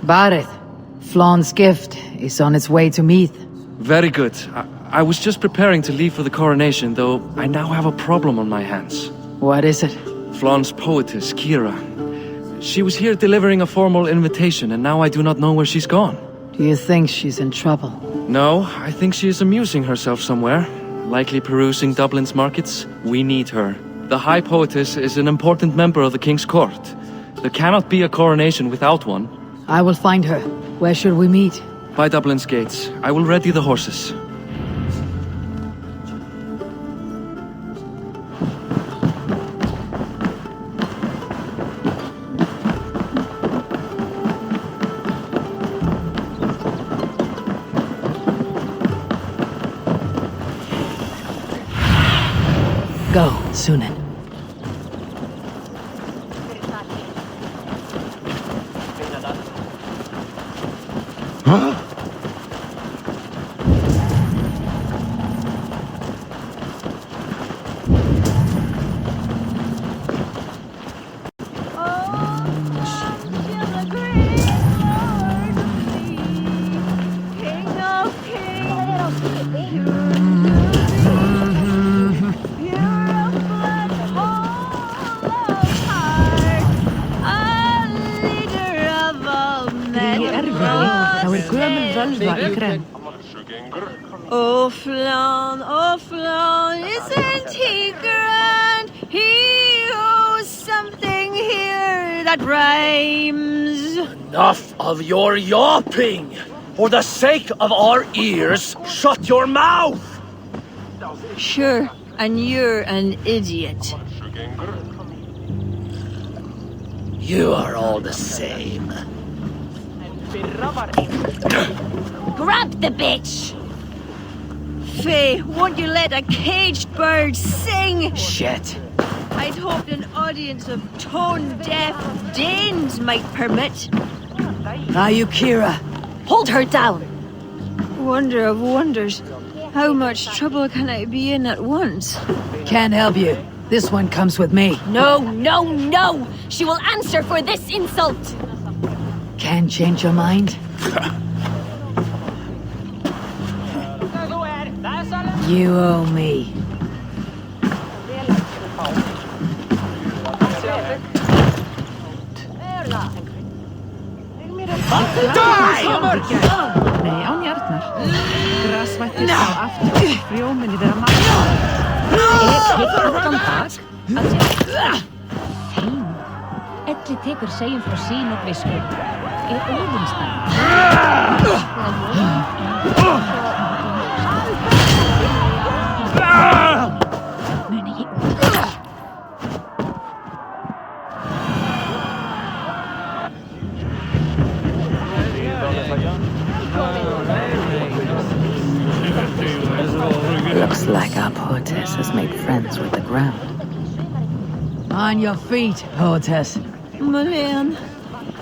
Barrett, Flann's gift is on its way to Meath. Very good. I was just preparing to leave for the coronation, though I now have a problem on my hands. What is it? Flann's poetess, Kira. She was here delivering a formal invitation, and now I do not know where she's gone. Do you think she's in trouble? No, I think she is amusing herself somewhere. Likely perusing Dublin's markets. We need her. The High Poetess is an important member of the King's Court. There cannot be a coronation without one. I will find her. Where should we meet? By Dublin's gates. I will ready the horses. Go, Sunan. Huh? Oh Flann, isn't he grand? He owes something here that rhymes. Enough of your yawping! For the sake of our ears, shut your mouth! Sure, and you're an idiot. You are all the same. Grab the bitch! Faye, won't you let a caged bird sing? Shit. I'd hoped an audience of tone-deaf Danes might permit. Are you Kira? Hold her down! Wonder of wonders. How much trouble can I be in at once? Can't help you. This one comes with me. No, no, no! She will answer for this insult! Can't change your mind? You owe me. Nei, án hjarnar. Grasvættir á aftur. Frjóminni vera maður. Tekur allan dag að Þeim. Elli tekur segjum frá sín og visku. Óvinnstæð. Muni ég. Looks like our poetess has made friends with the ground. On your feet, poetess. Mulan,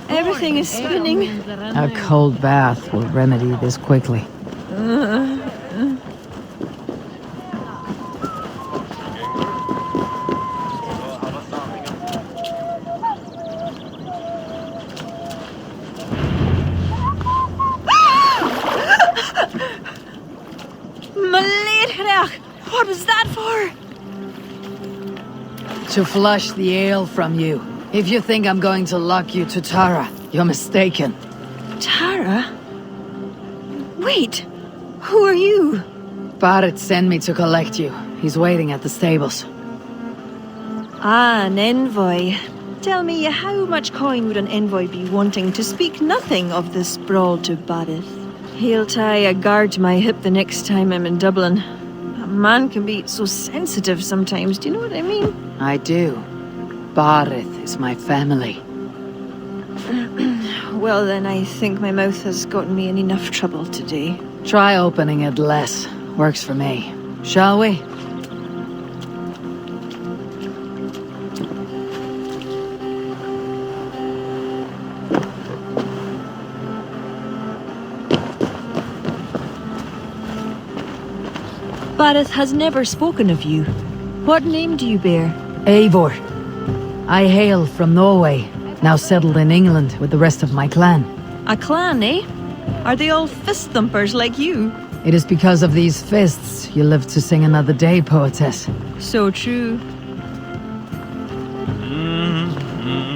everything is spinning. A cold bath will remedy this quickly. What was that for? To flush the ale from you. If you think I'm going to lock you to Tara, you're mistaken. Tara? Wait, who are you? Barrett sent me to collect you. He's waiting at the stables. Ah, an envoy. Tell me, how much coin would an envoy be wanting, to speak nothing of the sprawl to Barrett? He'll tie a guard to my hip the next time I'm in Dublin. A man can be so sensitive sometimes, do you know what I mean? I do. Barrett is my family. Well then, I think my mouth has gotten me in enough trouble today. Try opening it less. Works for me. Shall we? Barrett has never spoken of you. What name do you bear? Eivor. I hail from Norway, now settled in England with the rest of my clan. A clan, eh? Are they all fist thumpers like you? It is because of these fists you live to sing another day, poetess. So true.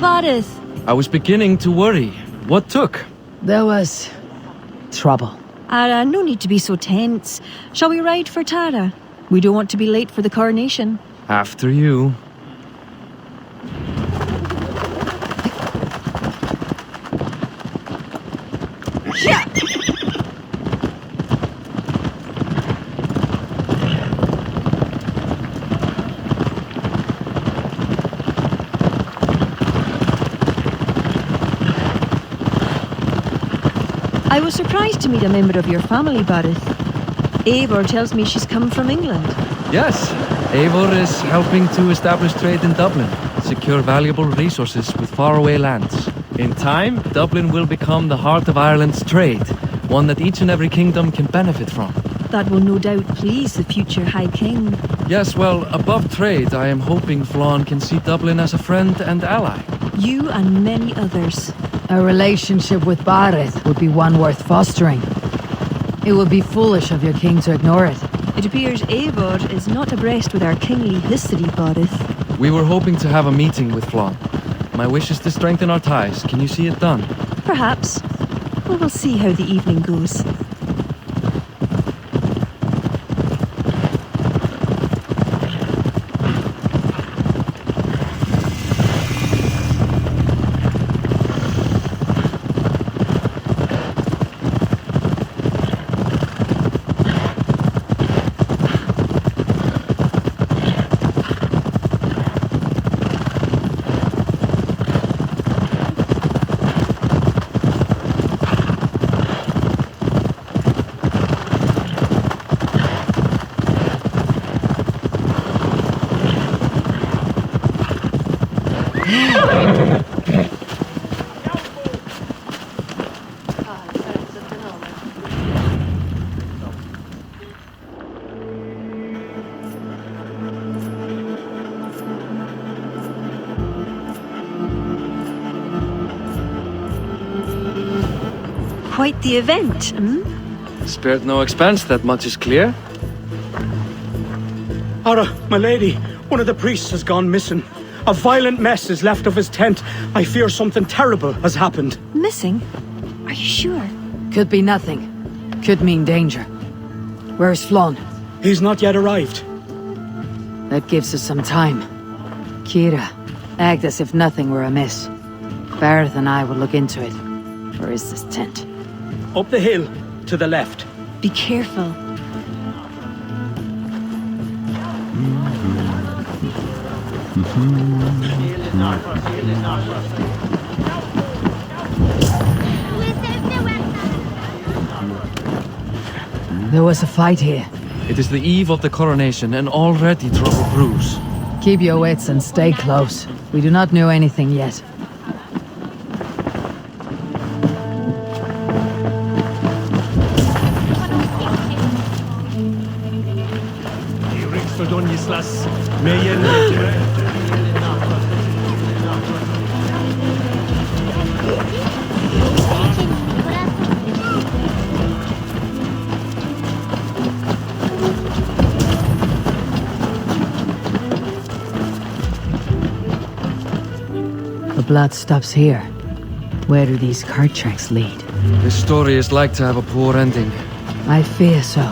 Barrett. I was beginning to worry. What took? There was trouble. Ara, no need to be so tense. Shall we ride for Tara? We don't want to be late for the coronation. After you. Yeah. I was surprised to meet a member of your family, Barrett. Eivor tells me she's come from England. Yes, Eivor is helping to establish trade in Dublin, secure valuable resources with faraway lands. In time, Dublin will become the heart of Ireland's trade, one that each and every kingdom can benefit from. That will no doubt please the future High King. Yes, well, above trade, I am hoping Flann can see Dublin as a friend and ally. You and many others. A relationship with Barrett would be one worth fostering. It would be foolish of your king to ignore it. It appears Eivor is not abreast with our kingly history, Barrett. We were hoping to have a meeting with Flann. My wish is to strengthen our ties. Can you see it done? Perhaps. We will see how the evening goes. quite the event, hmm? Spared no expense, that much is clear. Ara, my lady, one of the priests has gone missing. A violent mess is left of his tent. I fear something terrible has happened. Missing? Are you sure? Could be nothing. Could mean danger. Where's Flann? He's not yet arrived. That gives us some time. Kira, act as if nothing were amiss. Barrett and I will look into it. Where is this tent? Up the hill, to the left. Be careful. There was a fight here. It is the eve of the coronation, and already trouble brews. Keep your wits and stay close. We do not know anything yet. The blood stops here. Where do these cart tracks lead? This story is like to have a poor ending. I fear so,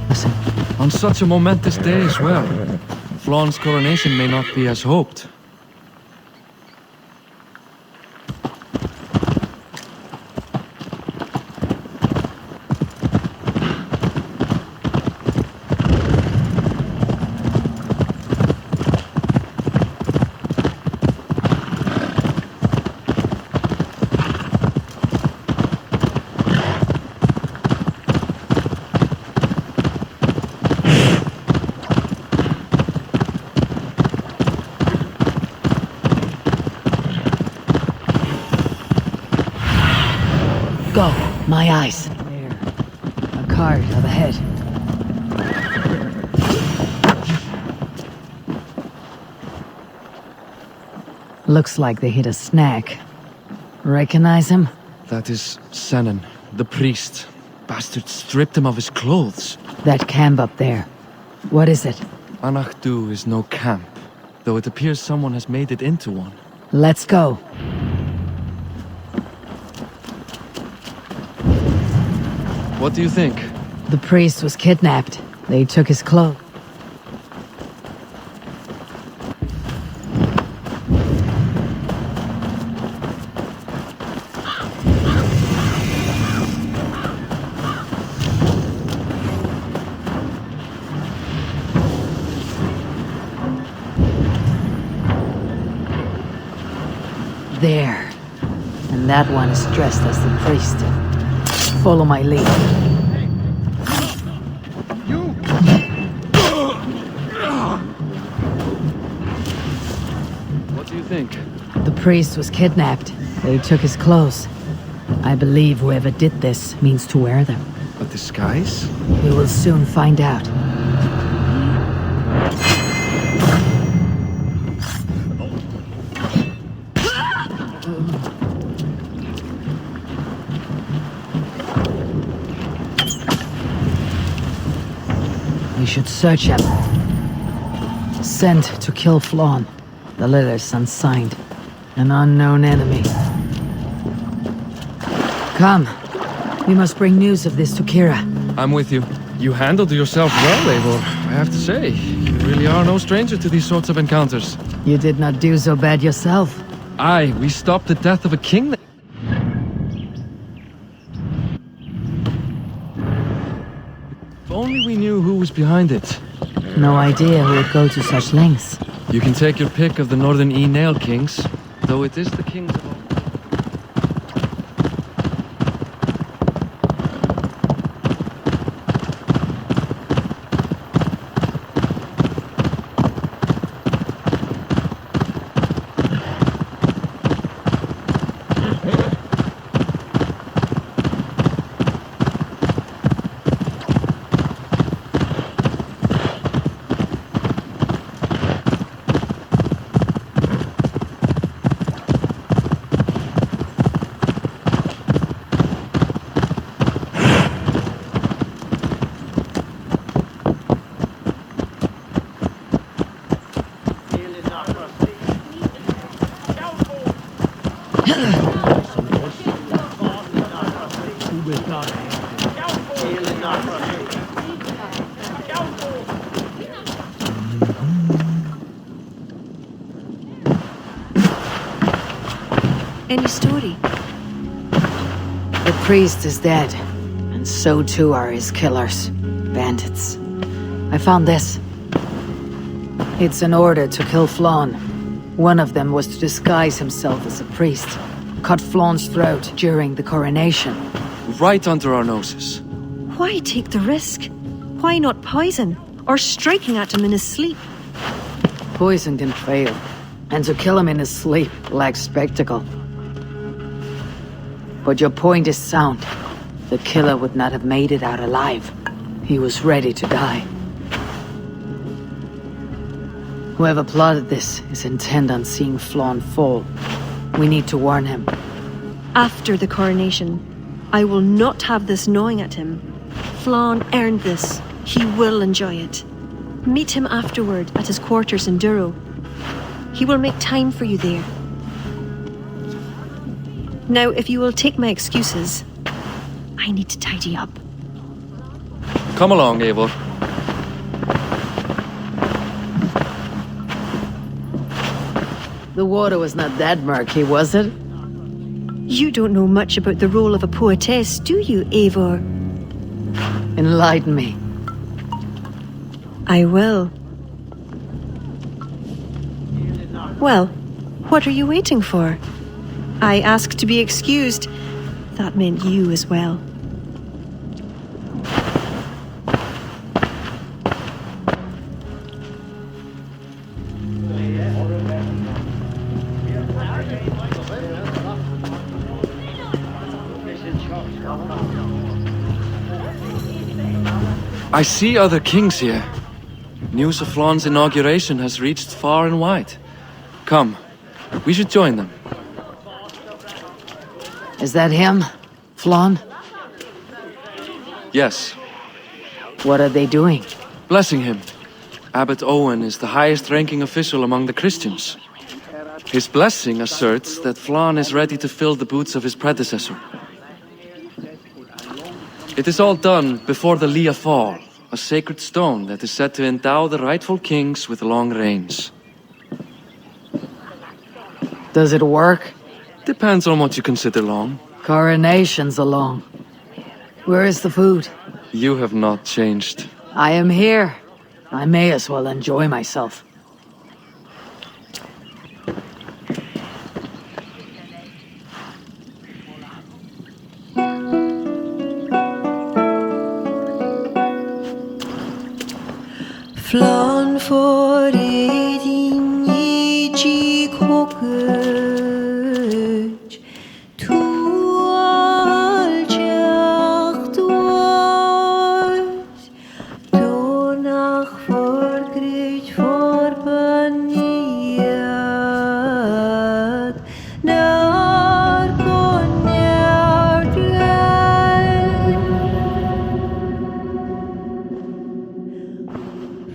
cousin. On such a momentous day as well. Flann's coronation may not be as hoped. Go, my eyes. There. A cart up ahead. Looks like they hit a snack. Recognize him? That is Senan, the priest. Bastard stripped him of his clothes. That camp up there. What is it? Anachdu is no camp, though it appears someone has made it into one. Let's go. What do you think? The priest was kidnapped. They took his clothes. There. And that one is dressed as the priest. Follow my lead. What do you think? The priest was kidnapped. They took his clothes. I believe whoever did this means to wear them. A disguise? We will soon find out. We should search him. Sent to kill Flann. The letter's unsigned. An unknown enemy. Come. We must bring news of this to Kira. I'm with you. You handled yourself well, Eivor. I have to say, you really are no stranger to these sorts of encounters. You did not do so bad yourself. Aye, we stopped the death of a king. If only we knew who was behind it. No idea who would go to such lengths. You can take your pick of the Northern E-Nail kings, though it is the kings of all. The priest is dead, and so too are his killers. Bandits. I found this. It's an order to kill Flann. One of them was to disguise himself as a priest. Cut Flann's throat during the coronation. Right under our noses. Why take the risk? Why not poison? Or striking at him in his sleep? Poison can fail, and to kill him in his sleep lacks spectacle. But your point is sound. The killer would not have made it out alive. He was ready to die. Whoever plotted this is intent on seeing Flann fall. We need to warn him. After the coronation, I will not have this gnawing at him. Flann earned this. He will enjoy it. Meet him afterward at his quarters in Duro. He will make time for you there. Now, if you will take my excuses, I need to tidy up. Come along, Eivor. The water was not that murky, was it? You don't know much about the role of a poetess, do you, Eivor? Enlighten me. I will. Well, what are you waiting for? I asked to be excused. That meant you as well. I see other kings here. News of Flann's inauguration has reached far and wide. Come, we should join them. Is that him? Flann? Yes. What are they doing? Blessing him. Abbot Owen is the highest-ranking official among the Christians. His blessing asserts that Flann is ready to fill the boots of his predecessor. It is all done before the Lia Fall, a sacred stone that is said to endow the rightful kings with long reigns. Does it work? Depends on what you consider long. Coronations are long. Where is the food? You have not changed. I am here. I may as well enjoy myself. Flann for din i kokøj, tu aljacht was, du nach forgrit forbaniat, nar konjart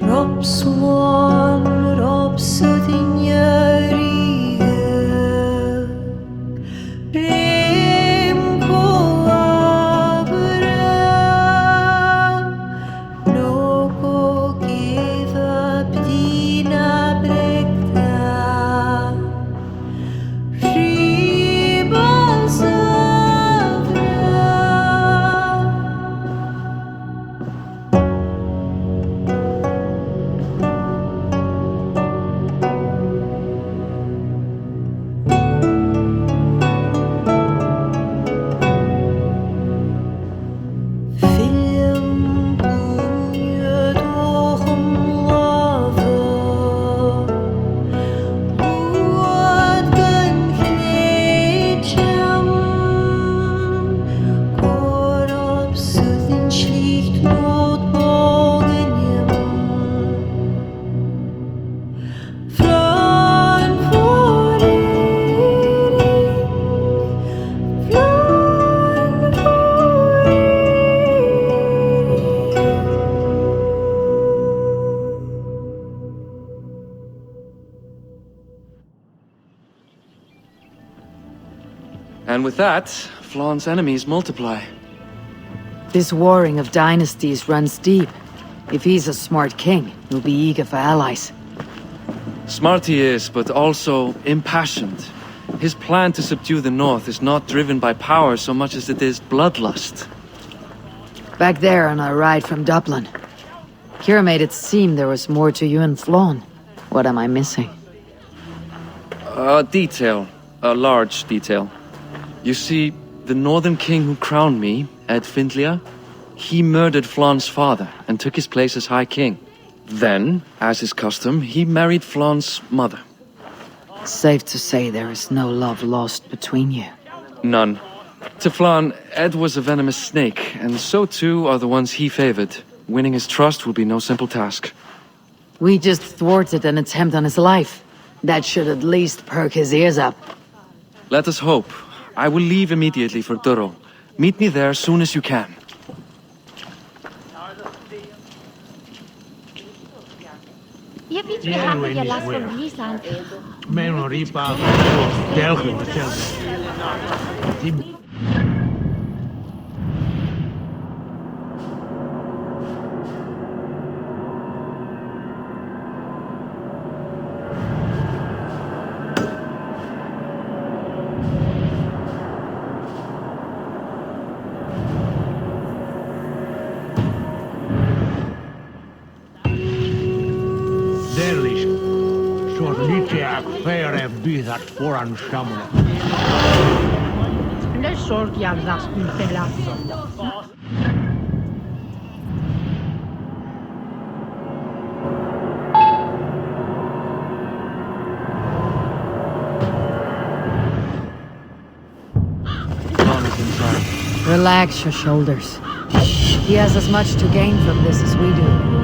Robswan, Robsudin Yariga Rem Koabra Noko give up Dina Brekta Ribal Savra And with that, Flann's enemies multiply. This warring of dynasties runs deep. If he's a smart king, he'll be eager for allies. Smart he is, but also impassioned. His plan to subdue the north is not driven by power so much as it is bloodlust. Back there on our ride from Dublin, Kira made it seem there was more to you and Flann. What am I missing? A detail. A large detail. You see, the northern king who crowned me, Ed Findlia, he murdered Flann's father and took his place as High King. Then, as is custom, he married Flann's mother. Safe to say there is no love lost between you. None. To Flann, Ed was a venomous snake, and so too are the ones he favored. Winning his trust will be no simple task. We just thwarted an attempt on his life. That should at least perk his ears up. Let us hope. I will leave immediately for Durro. Meet me there as soon as you can. Relax your shoulders. He has as much to gain from this as we do.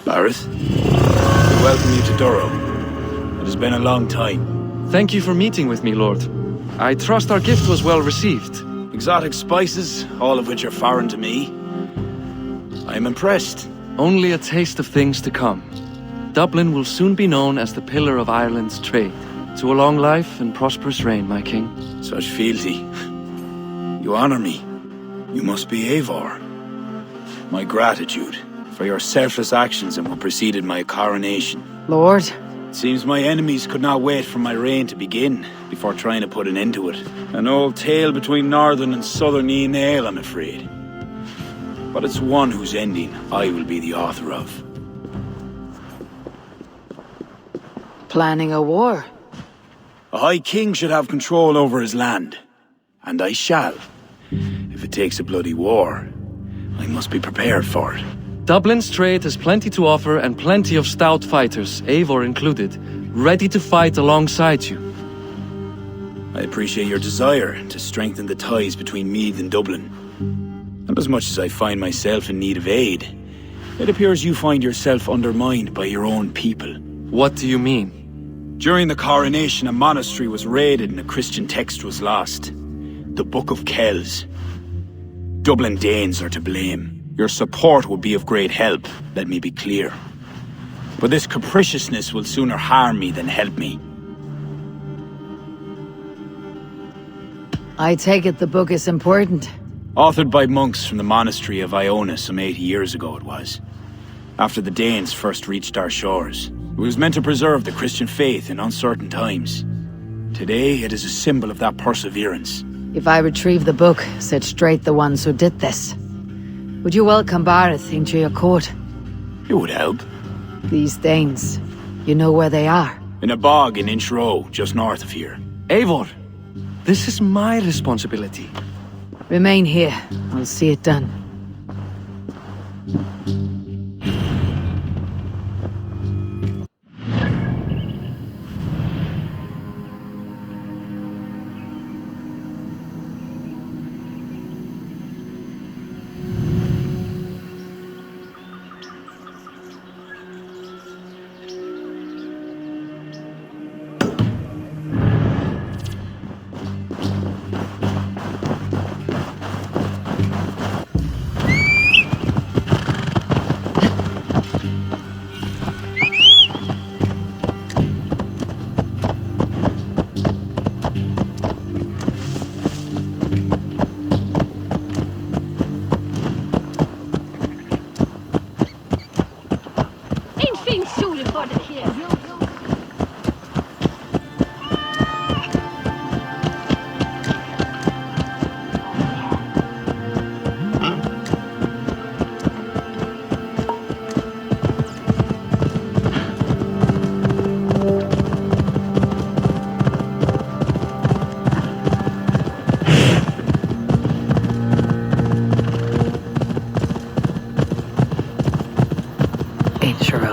Bareth, we welcome you to Durro. It has been a long time. Thank you for meeting with me, Lord. I trust our gift was well received. Exotic spices, all of which are foreign to me. I am impressed. Only a taste of things to come. Dublin will soon be known as the pillar of Ireland's trade. To a long life and prosperous reign, my king. Such fealty. You honor me. You must be Eivor. My gratitude for your selfless actions and what preceded my coronation. Lord? It seems my enemies could not wait for my reign to begin before trying to put an end to it. An old tale between northern and southern Nael, I'm afraid. But it's one whose ending I will be the author of. Planning a war? A High King should have control over his land. And I shall. If it takes a bloody war, I must be prepared for it. Dublin's trade has plenty to offer and plenty of stout fighters, Eivor included, ready to fight alongside you. I appreciate your desire to strengthen the ties between Meath and Dublin. And as much as I find myself in need of aid, it appears you find yourself undermined by your own people. What do you mean? During the coronation, a monastery was raided and a Christian text was lost. The Book of Kells. Dublin Danes are to blame. Your support would be of great help, let me be clear. But this capriciousness will sooner harm me than help me. I take it the book is important. Authored by monks from the monastery of Iona some 80 years ago it was. After the Danes first reached our shores. It was meant to preserve the Christian faith in uncertain times. Today it is a symbol of that perseverance. If I retrieve the book, set straight the ones who did this, would you welcome Bareth into your court? It would help. These Danes, you know where they are? In a bog in Inch Row, just north of here. Eivor, this is my responsibility. Remain here. I'll see it done.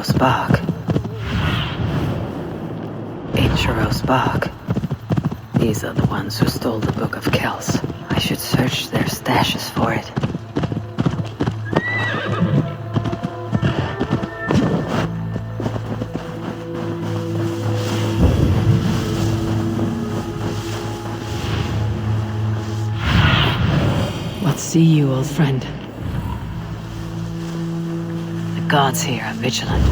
Incheros Bog. Incheros Bog. These are the ones who stole the Book of Kells. I should search their stashes for it. What see you, old friend? The gods here are vigilant.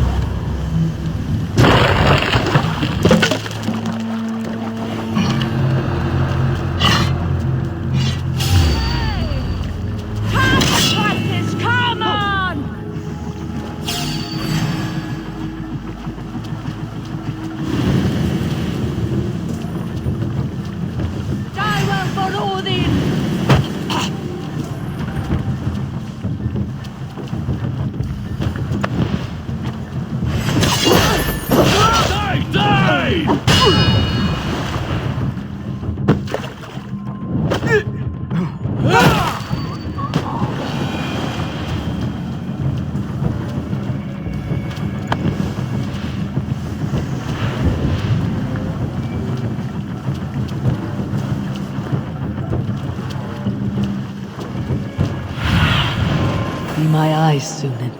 Be my eyes, Sunan.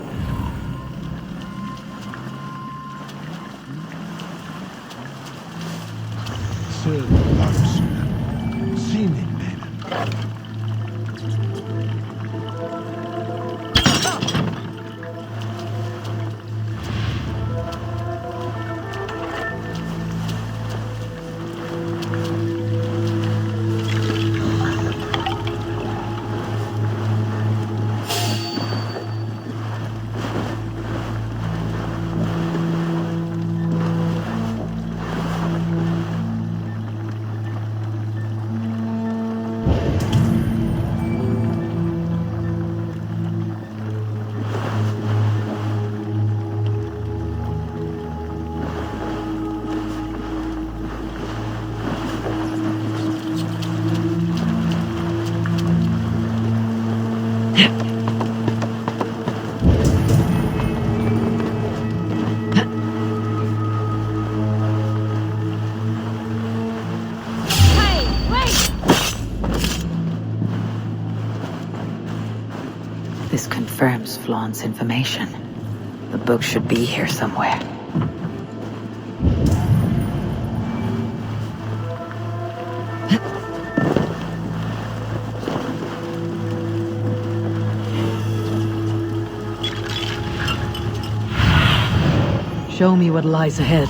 Sir Larson, seen him, man. This confirms Flann's information. The book should be here somewhere. Show me what lies ahead.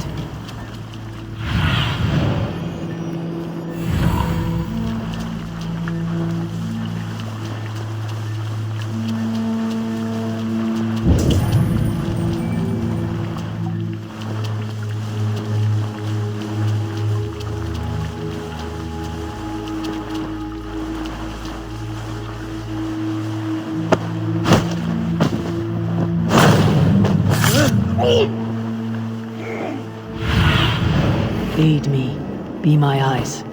Aid me. Be my eyes.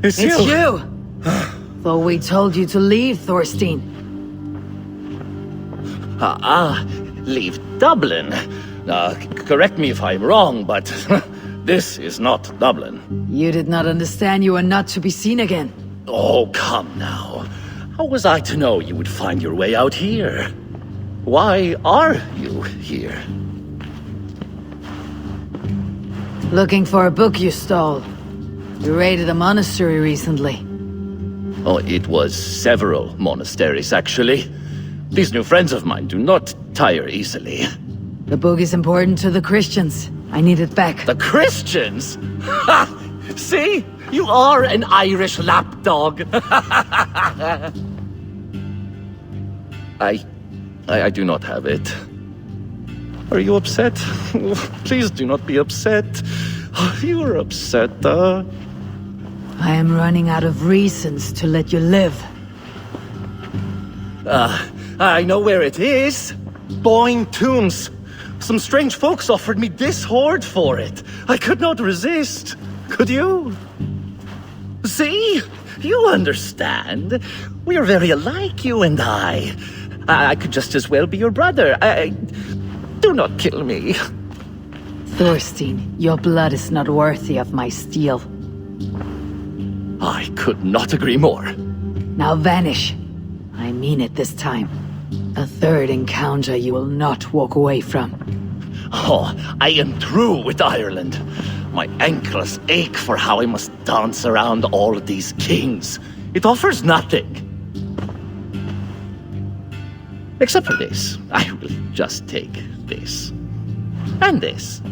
It's you! Though we told you to leave, Thorstein. Leave Dublin. Correct me if I'm wrong, but this is not Dublin. You did not understand you were not to be seen again. Oh, come now. How was I to know you would find your way out here? Why are you here? Looking for a book you stole. You raided a monastery recently. Oh, it was several monasteries, actually. These new friends of mine do not tire easily. The book is important to the Christians. I need it back. The Christians? Ha! See? You are an Irish lapdog. I do not have it. Are you upset? Please do not be upset. You are upset, I am running out of reasons to let you live. I know where it is. Boyne Tombs. Some strange folks offered me this hoard for it. I could not resist. Could you? See? You understand. We are very alike, you and I. I could just as well be your brother. Do not kill me. Thorstein, your blood is not worthy of my steel. I could not agree more. Now vanish. I mean it this time. A third encounter you will not walk away from. Oh, I am through with Ireland. My ankles ache for how I must dance around all of these kings. It offers nothing. Except for this. I will just take this. And this.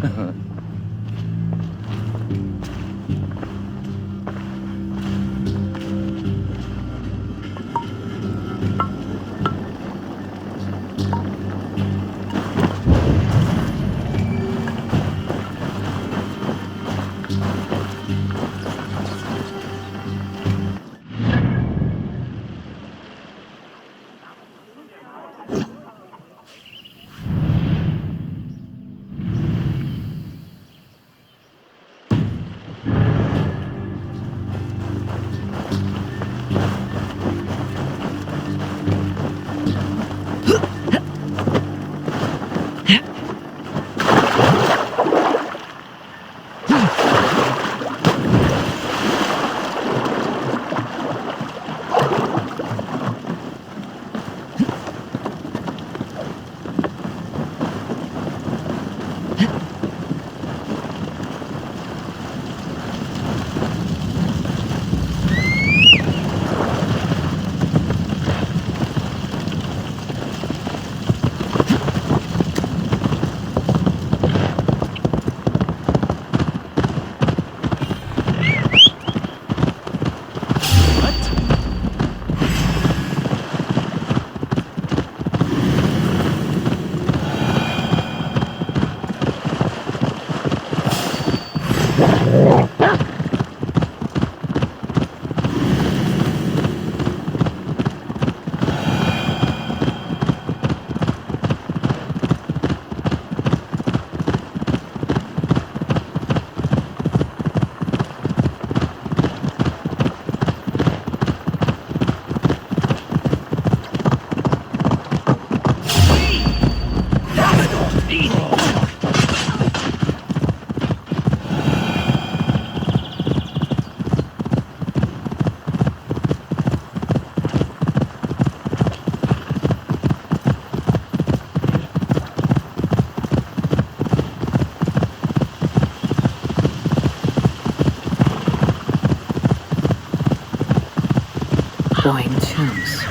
Boyne Tombs.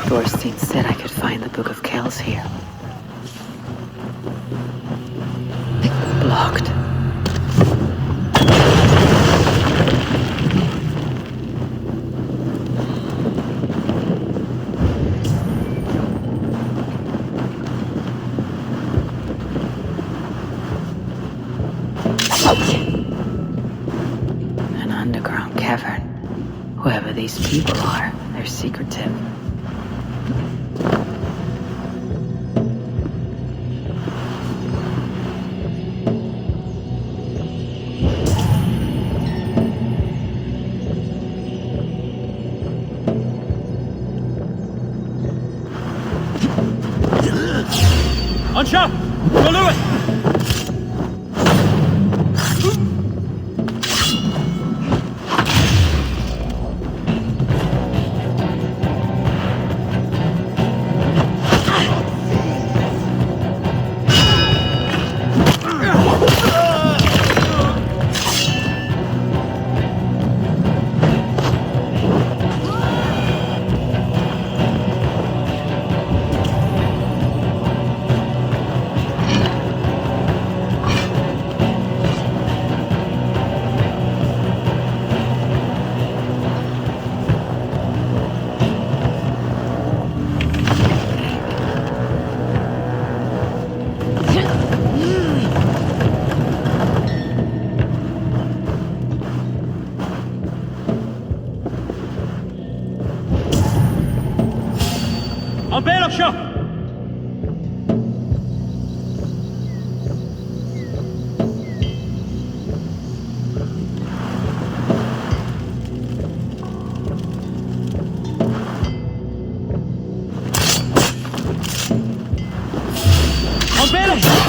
Thorstein said I could find the Book of Kells here. Blocked. An underground cavern. Whoever these people are, they're secretive. shot! We'll do it! I'll bail up shop! I'll bail up shop!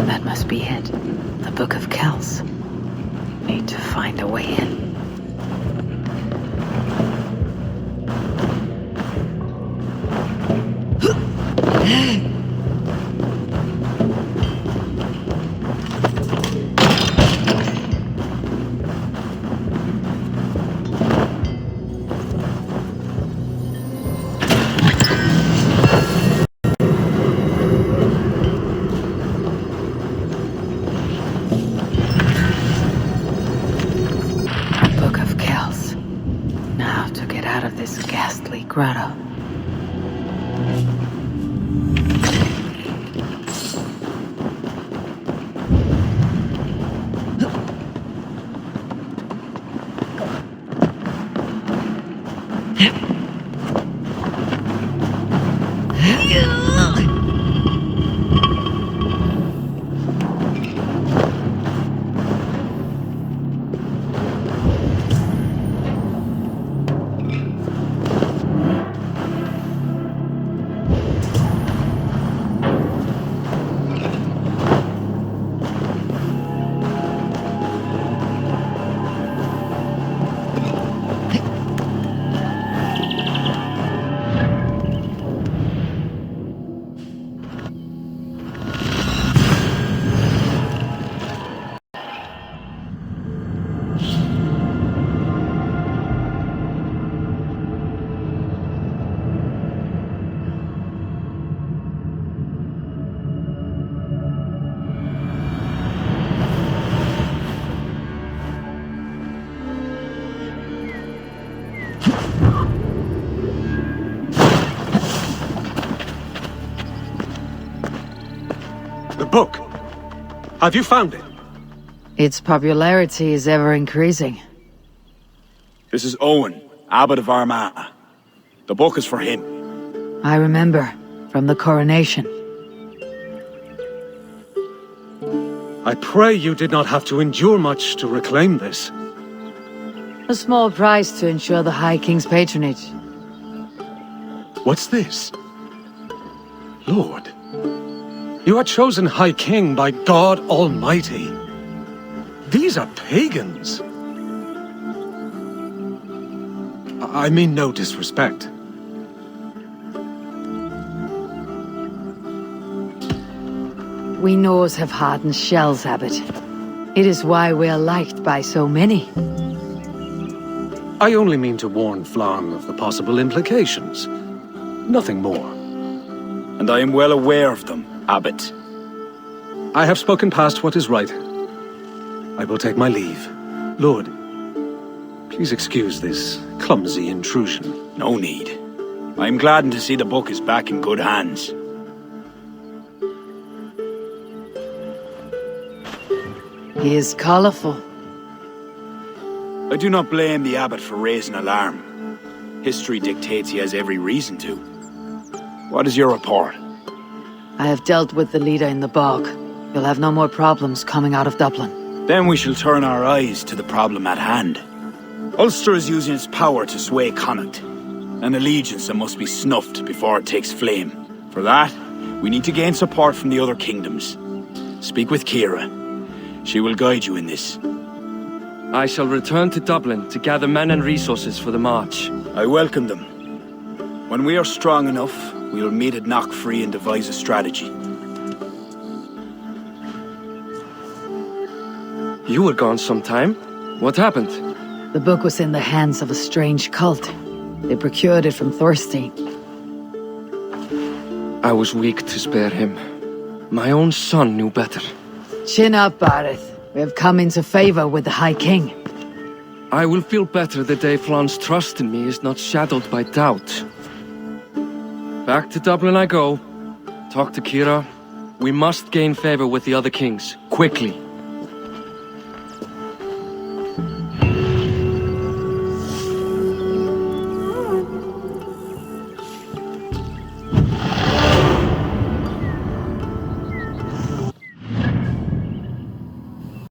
That must be it. The Book of Kells. Need to find a way in. Book of Kells. Now to get out of this ghastly grotto. The book. Have you found it? Its popularity is ever increasing. This is Owen, Abbot of Armagh. The book is for him. I remember, from the coronation. I pray you did not have to endure much to reclaim this. A small price to ensure the High King's patronage. What's this? Lord, you are chosen High King by God Almighty. These are pagans. I mean no disrespect. We Norse have hardened shells, Abbot. It is why we are liked by so many. I only mean to warn Flann of the possible implications. Nothing more. And I am well aware of them, Abbot. I have spoken past what is right. I will take my leave. Lord, please excuse this clumsy intrusion. No need. I'm gladdened to see the book is back in good hands. He is colourful. I do not blame the abbot for raising alarm. History dictates he has every reason to. What is your report? I have dealt with the leader in the bog. You'll have no more problems coming out of Dublin. Then we shall turn our eyes to the problem at hand. Ulster is using its power to sway Connacht, an allegiance that must be snuffed before it takes flame. For that, we need to gain support from the other kingdoms. Speak with Kira. She will guide you in this. I shall return to Dublin to gather men and resources for the march. I welcome them. When we are strong enough, we will meet at Knockfree and devise a strategy. You were gone some time. What happened? The book was in the hands of a strange cult. They procured it from Thorstein. I was weak to spare him. My own son knew better. Chin up, Barith. We have come into favor with the High King. I will feel better the day Flann's trust in me is not shadowed by doubt. Back to Dublin I go. Talk to Kira. We must gain favor with the other kings, quickly.